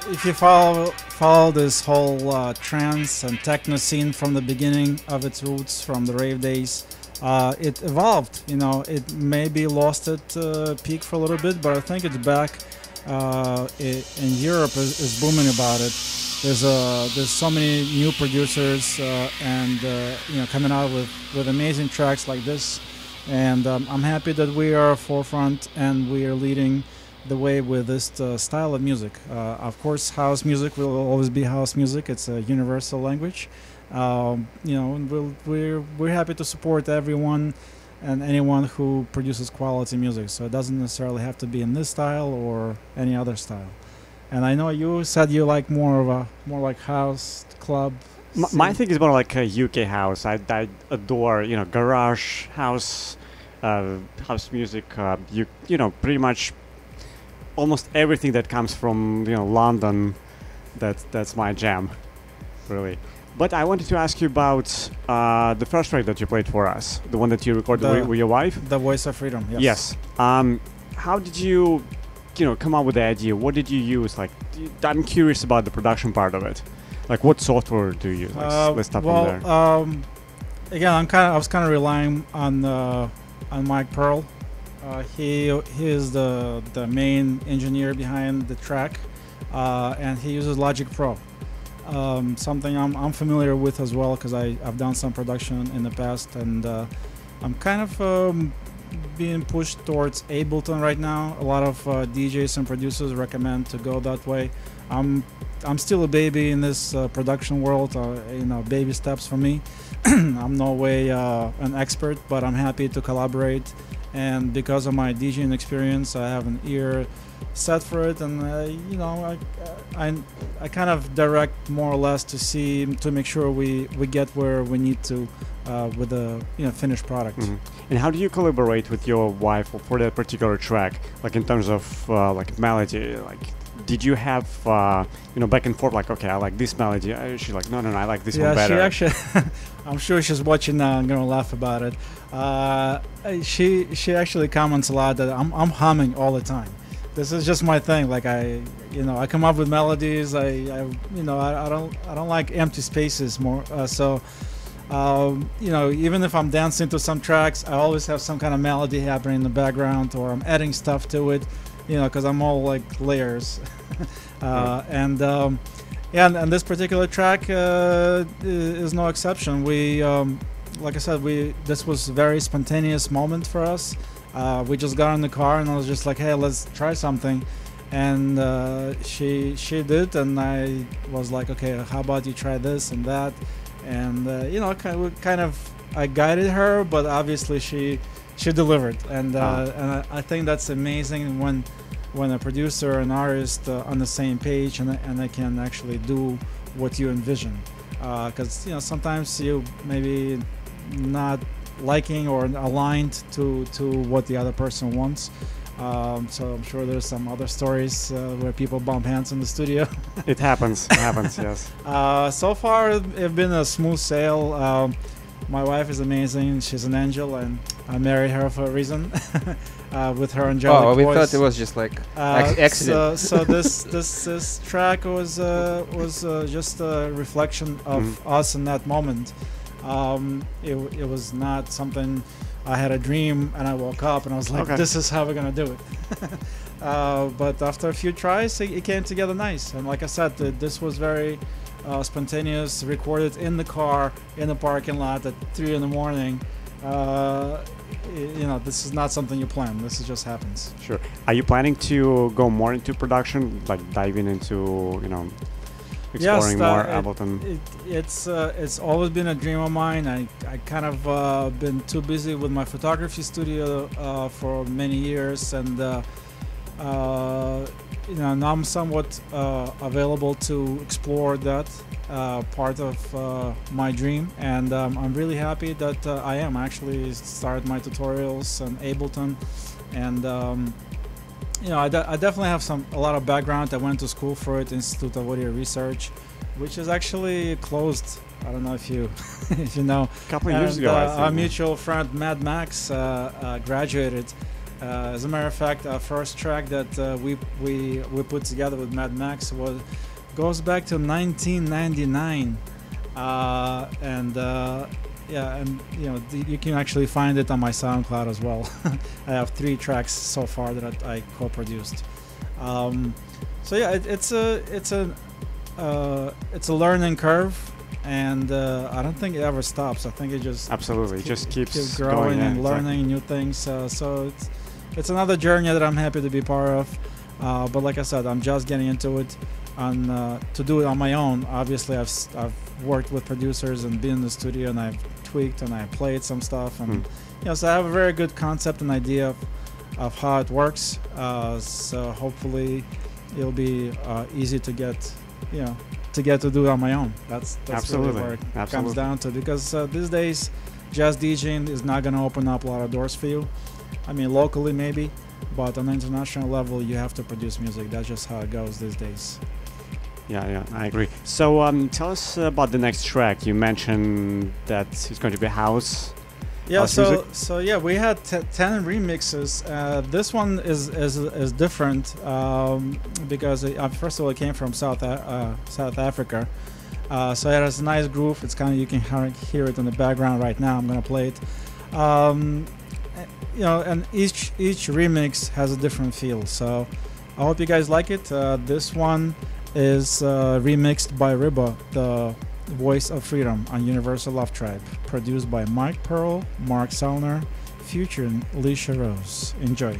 if you follow this whole trance and techno scene from the beginning of its roots, from the rave days, it evolved. You know, it maybe lost its peak for a little bit, but I think it's back. In Europe is booming about it. There's so many new producers and coming out with amazing tracks like this, and I'm happy that we are forefront and we are leading the way with this style of music. Of course, house music will always be house music. It's a universal language. We're happy to support everyone and anyone who produces quality music. So it doesn't necessarily have to be in this style or any other style. And I know you said you like more like house club. My thing is more like a UK house. I adore garage house, house music. Pretty much almost everything that comes from London. That's my jam, really. But I wanted to ask you about the first track that you played for us, the one that you recorded with your wife. The Voice of Freedom. Yes. Yes. How did you come up with the idea? What did you use? Like, I'm curious about the production part of it. Like, what software do you use? Let's start from there. Again, I was kind of relying on Mike Pearl. He is the main engineer behind the track, and he uses Logic Pro. Something I'm familiar with as well because I've done some production in the past, and I'm kind of being pushed towards Ableton right now. A lot of DJs and producers recommend to go that way. I'm still a baby in this production world. Baby steps for me. I'm no way an expert, but I'm happy to collaborate. And because of my DJing experience, I have an ear set for it, and I kind of direct more or less to make sure we get where we need to with the finished product. Mm-hmm. And how do you collaborate with your wife for that particular track? Like in terms of like melody, like did you have back and forth? Like, okay, I like this melody. She's like, no, I like this one better. Yeah, she actually, I'm sure she's watching now. I'm gonna laugh about it. She actually comments a lot that I'm humming all the time. This is just my thing. Like I come up with melodies. I don't like empty spaces more. Even if I'm dancing to some tracks, I always have some kind of melody happening in the background, or I'm adding stuff to it. Because I'm all like layers. And this particular track is no exception. We, like I said, this was a very spontaneous moment for us. We just got in the car and I was just like, hey, let's try something. And she did, and I was like, okay, how about you try this and that? And I guided her, but obviously she delivered, and I think that's amazing when a producer and artist on the same page and they can actually do what you envision, because sometimes you maybe not liking or aligned to what the other person wants. So I'm sure there's some other stories where people bump hands in the studio. It happens, yes. So far it's been a smooth sail. My wife is amazing. She's an angel, and I married her for a reason. With her angelic voice. We thought it was just like accident. So this track was just a reflection of us in that moment. It was not something I had a dream and I woke up and I was like, this is how we're gonna do it. But after a few tries, it came together nice. And like I said, this was very spontaneous, recorded in the car, in the parking lot at 3 in the morning. This is not something you plan. This just happens. Sure. Are you planning to go more into production, like diving into, exploring more Ableton? It's always been a dream of mine. I kind of been too busy with my photography studio for many years, and and I'm somewhat available to explore that part of my dream, and I'm really happy that I am actually started my tutorials in Ableton, and I definitely have a lot of background. I went to school for it, Institute of Audio Research, which is actually closed. I don't know if you if you know. A couple of years ago, I think. Our mutual friend Mad Max graduated. As a matter of fact, our first track that we put together with Mad Max goes back to 1999, and you can actually find it on my SoundCloud as well. I have 3 tracks so far that I co-produced. So yeah, it's a learning curve, and I don't think it ever stops. I think it just absolutely just keeps growing going, and learning new things. So it's another journey that I'm happy to be part of. But like I said, I'm just getting into it. To do it on my own, obviously I've worked with producers and been in the studio, and I've tweaked and I played some stuff, and so I have a very good concept and idea of how it works. So hopefully it'll be easy to get to do it on my own. That's absolutely really where it comes down to, because these days jazz DJing is not going to open up a lot of doors for you. I mean, locally maybe, but on an international level you have to produce music. That's just how it goes these days. Yeah, I agree. So tell us about the next track. You mentioned that it's going to be house. Yeah, house music. So we had 10 remixes. This one is different because first of all it came from South Africa. So it has a nice groove. It's kind of, you can hear it in the background right now. I'm gonna play it. And each remix has a different feel. So I hope you guys like it. This one is remixed by Riba, the Voice of Freedom on Universal Love Tribe, produced by Mike Pearl, Mark Salner, featuring Alicia Rose. Enjoy.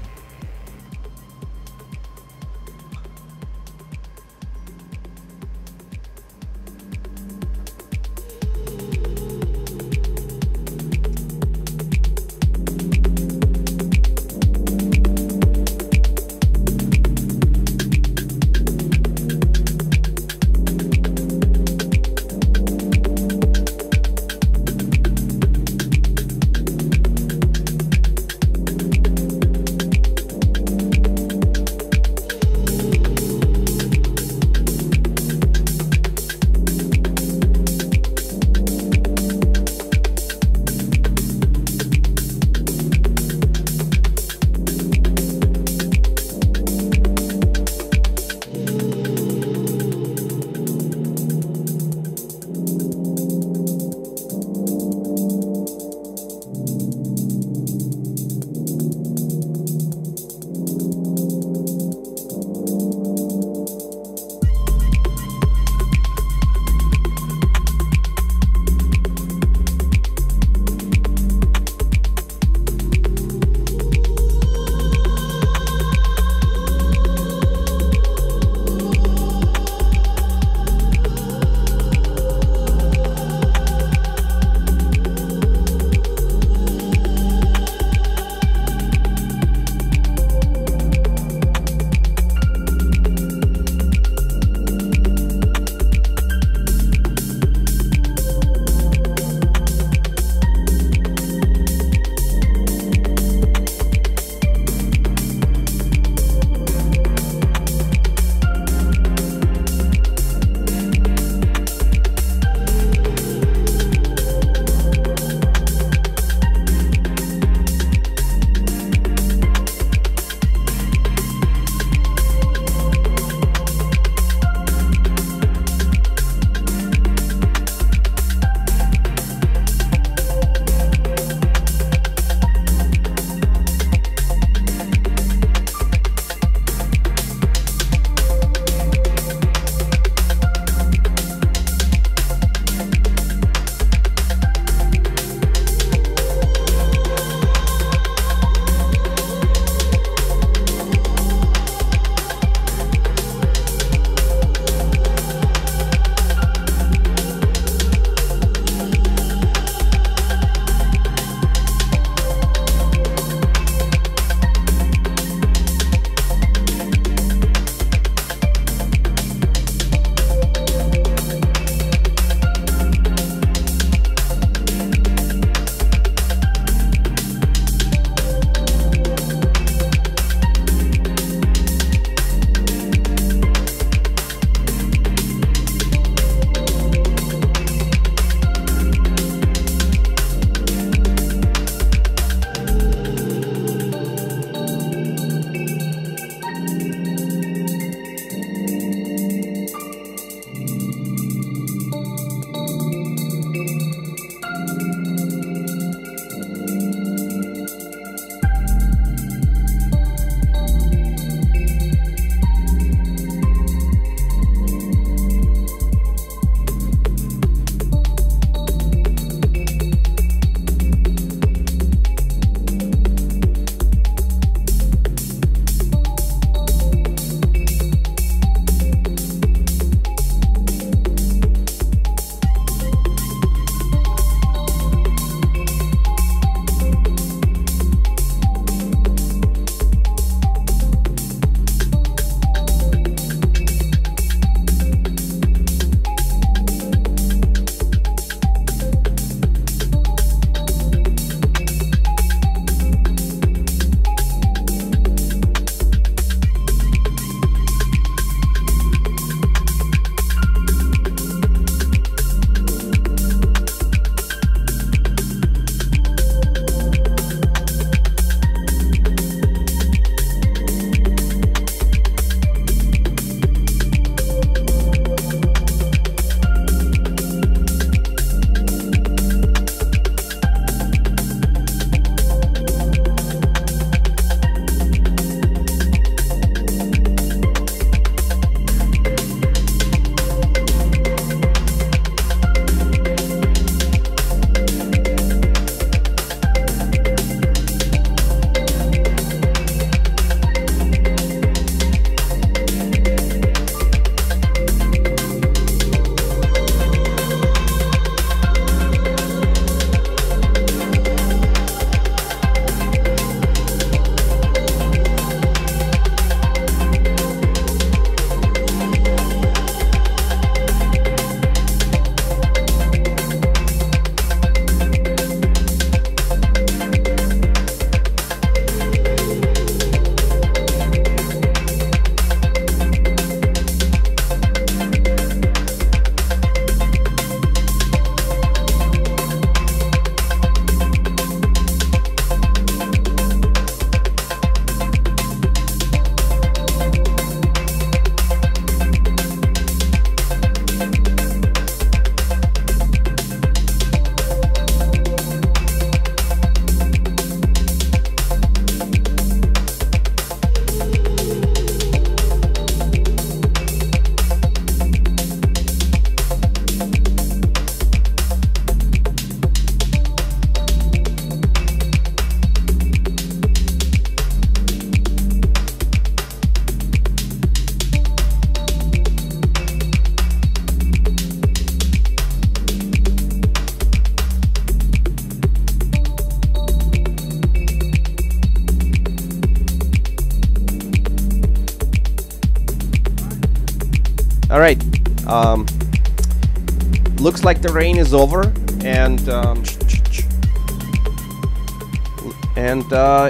Looks like the rain is over, and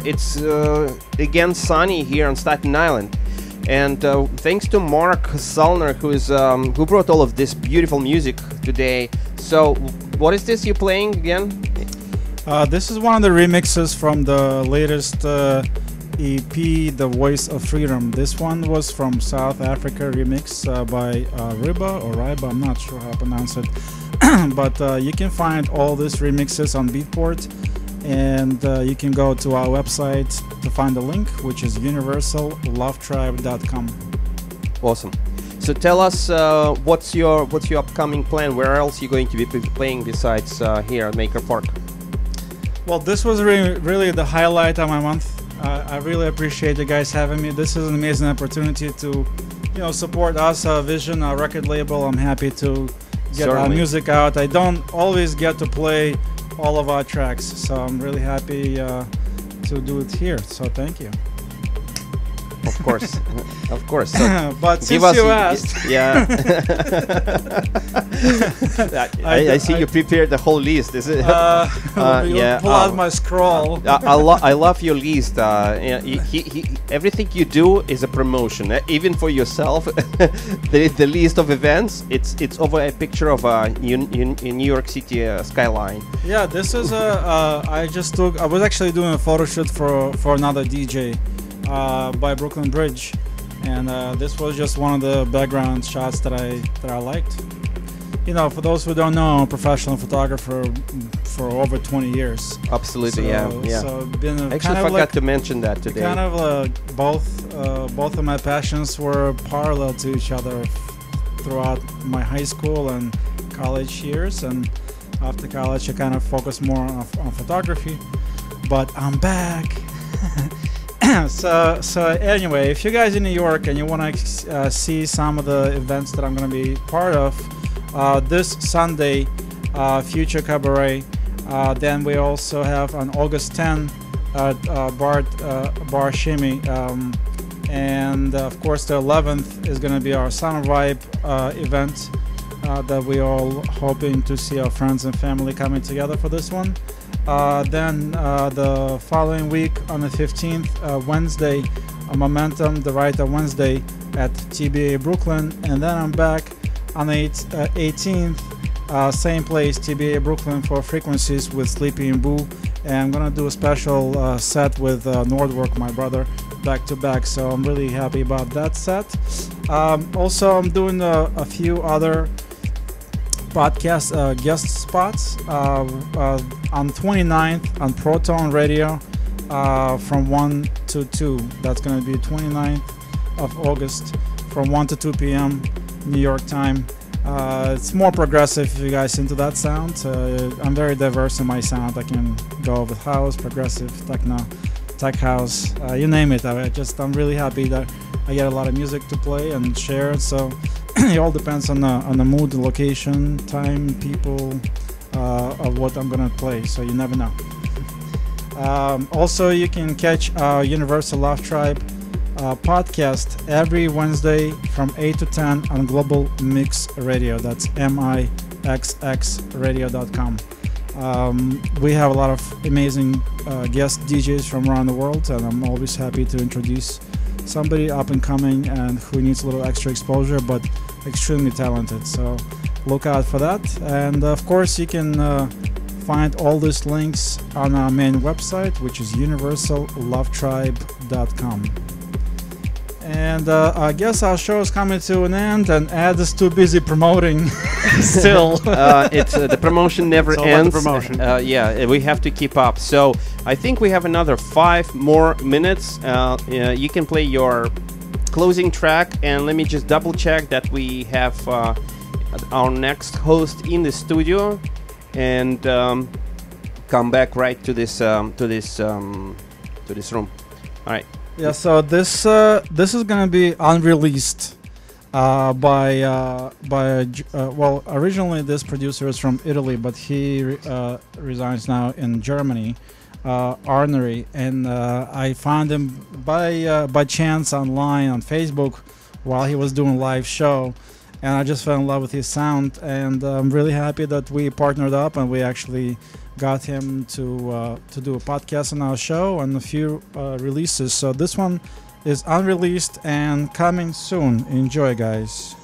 it's again sunny here on Staten Island. And thanks to Mark Salner, who brought all of this beautiful music today. So, what is this you're playing again? This is one of the remixes from the latest EP, The Voice of Freedom. This one was from South Africa, remix by Riba, I'm not sure how to pronounce it. But you can find all these remixes on Beatport, and you can go to our website to find the link, which is universallovetribe.com. Awesome. So tell us what's your upcoming plan? Where else are you going to be playing besides here at Maker Park? Well, this was really the highlight of my month. I really appreciate you guys having me. This is an amazing opportunity to, support us, our vision, our record label. I'm happy to get our music out. I don't always get to play all of our tracks, so I'm really happy to do it here. So thank you. Of course, of course. So but since you asked, yeah, I see you prepared the whole list. Is it? Yeah. Pull out my scroll. I love your list. Everything you do is a promotion, even for yourself. The list of events. It's over a picture of in New York City skyline. Yeah, this is I was actually doing a photo shoot for another DJ. By Brooklyn Bridge, and this was just one of the background shots that I liked. For those who don't know, I'm a professional photographer for over 20 years. Absolutely, so, yeah. So been I actually forgot to mention that today. Kind of both of my passions were parallel to each other throughout my high school and college years, and after college I kind of focused more on photography. But I'm back. So anyway, if you guys in New York and you want to see some of the events that I'm going to be part of, this Sunday, Future Cabaret. Then we also have on August 10 Bar Shimmy, and of course the 11th is going to be our Summer Vibe event that we all hoping to see our friends and family coming together for this one. Then the following week on the 15th, Wednesday, Momentum, the Writer Wednesday at TBA Brooklyn. And then I'm back on the 18th, same place, TBA Brooklyn, for Frequencies with Sleepy and Boo. And I'm going to do a special set with Nordwork, my brother, back to back. So I'm really happy about that set. Also, I'm doing a few other podcast guest spots on 29th on Proton Radio from 1 to 2. That's going to be 29th of August from 1 to 2 p.m. New York time. It's more progressive if you guys into that sound. I'm very diverse in my sound. I can go with house, progressive, techno, tech house, you name it. I'm really happy that I get a lot of music to play and share. So it all depends on the mood, the location, time, people, of what I'm gonna play. So you never know. Also, you can catch our Universal Love Tribe podcast every Wednesday from 8 to 10 on Global Mix Radio. That's mixxradio.com. We have a lot of amazing guest DJs from around the world, and I'm always happy to introduce somebody up and coming and who needs a little extra exposure but extremely talented. So look out for that. And of course, you can find all these links on our main website, which is universallovetribe.com. And I guess our show is coming to an end, and Ed is too busy promoting still. The promotion never ends. The promotion. Yeah, we have to keep up. So I think we have another 5 more minutes. You can play your closing track, and let me just double check that we have our next host in the studio, and come back right to this room. All right. Yeah, so this is gonna be unreleased well, originally this producer is from Italy, but he resides now in Germany, Arnery, and I found him by chance online on Facebook while he was doing a live show, and I just fell in love with his sound. And I'm really happy that we partnered up and we actually got him to do a podcast on our show and a few releases. So this one is unreleased and coming soon. Enjoy, guys.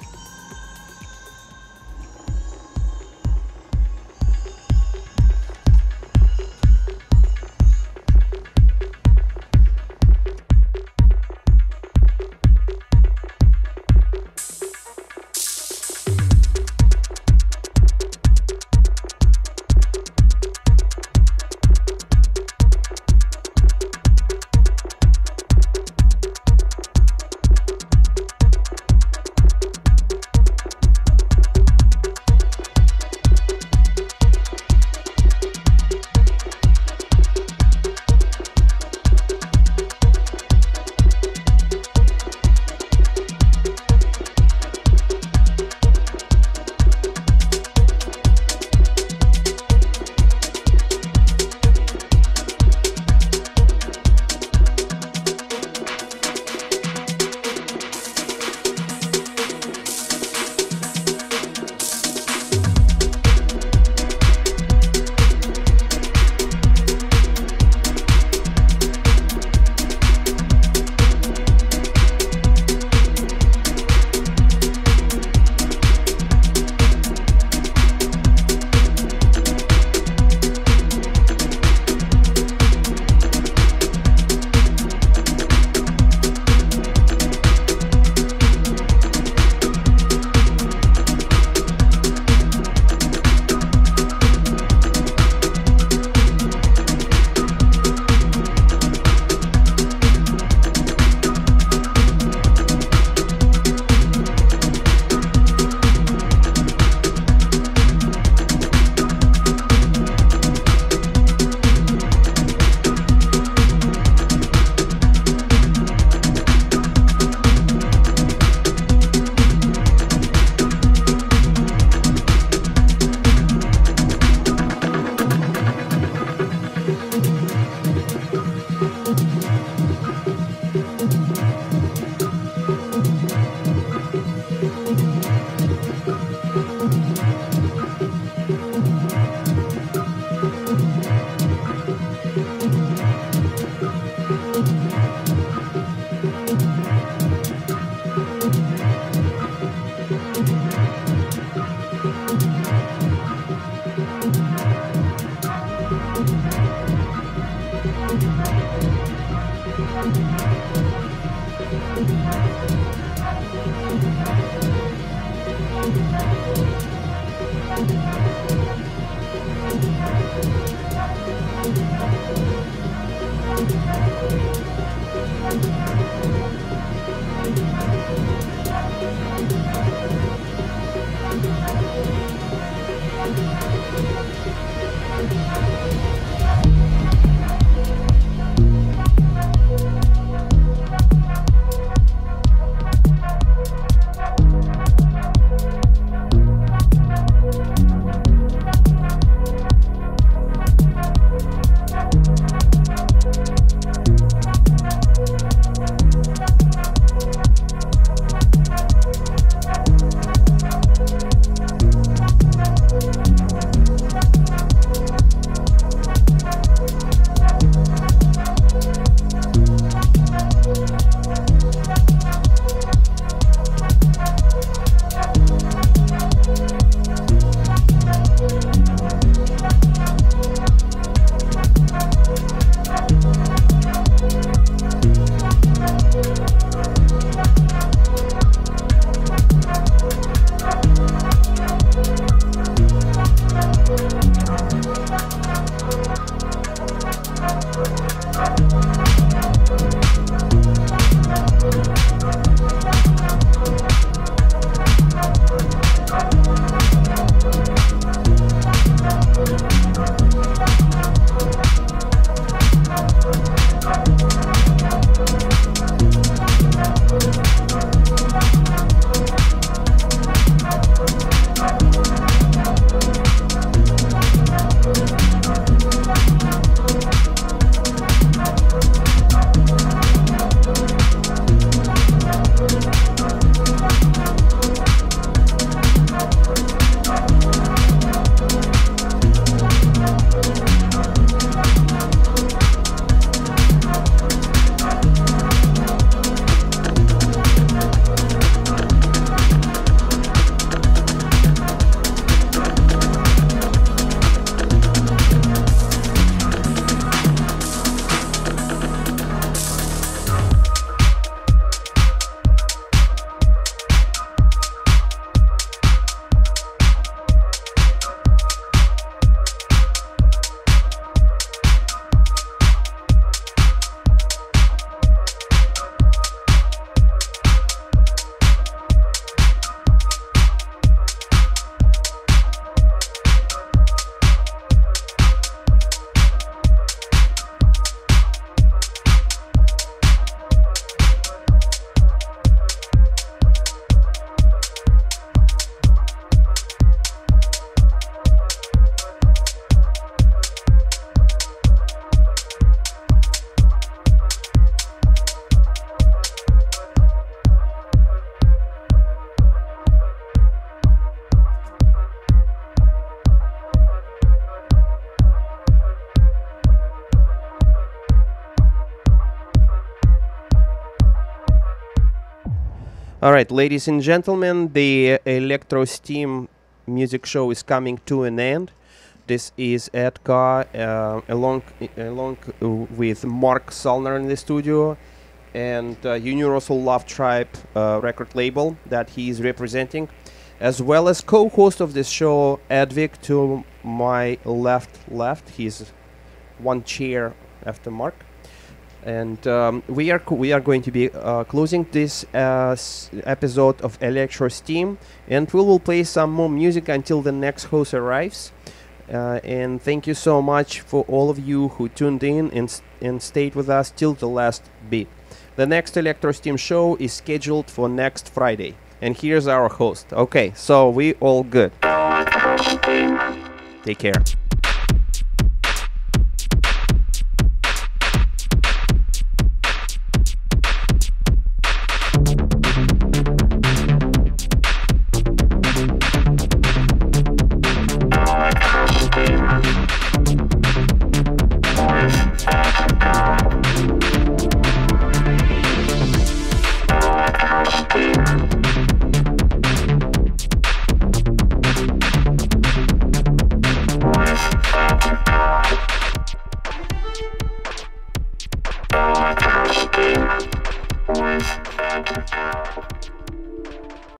All right, ladies and gentlemen, the Electrosteam music show is coming to an end. This is Edgar, along with Mark Salner in the studio, and Universal Love Tribe record label that he is representing, as well as co-host of this show, Edviq, to my left. He's one chair after Mark. And we are going to be closing this episode of Electrosteam, and we will play some more music until the next host arrives. And thank you so much for all of you who tuned in and stayed with us till the last bit. The next Electrosteam show is scheduled for next Friday. And here's our host. Okay, so we all good. Take care. Thank you.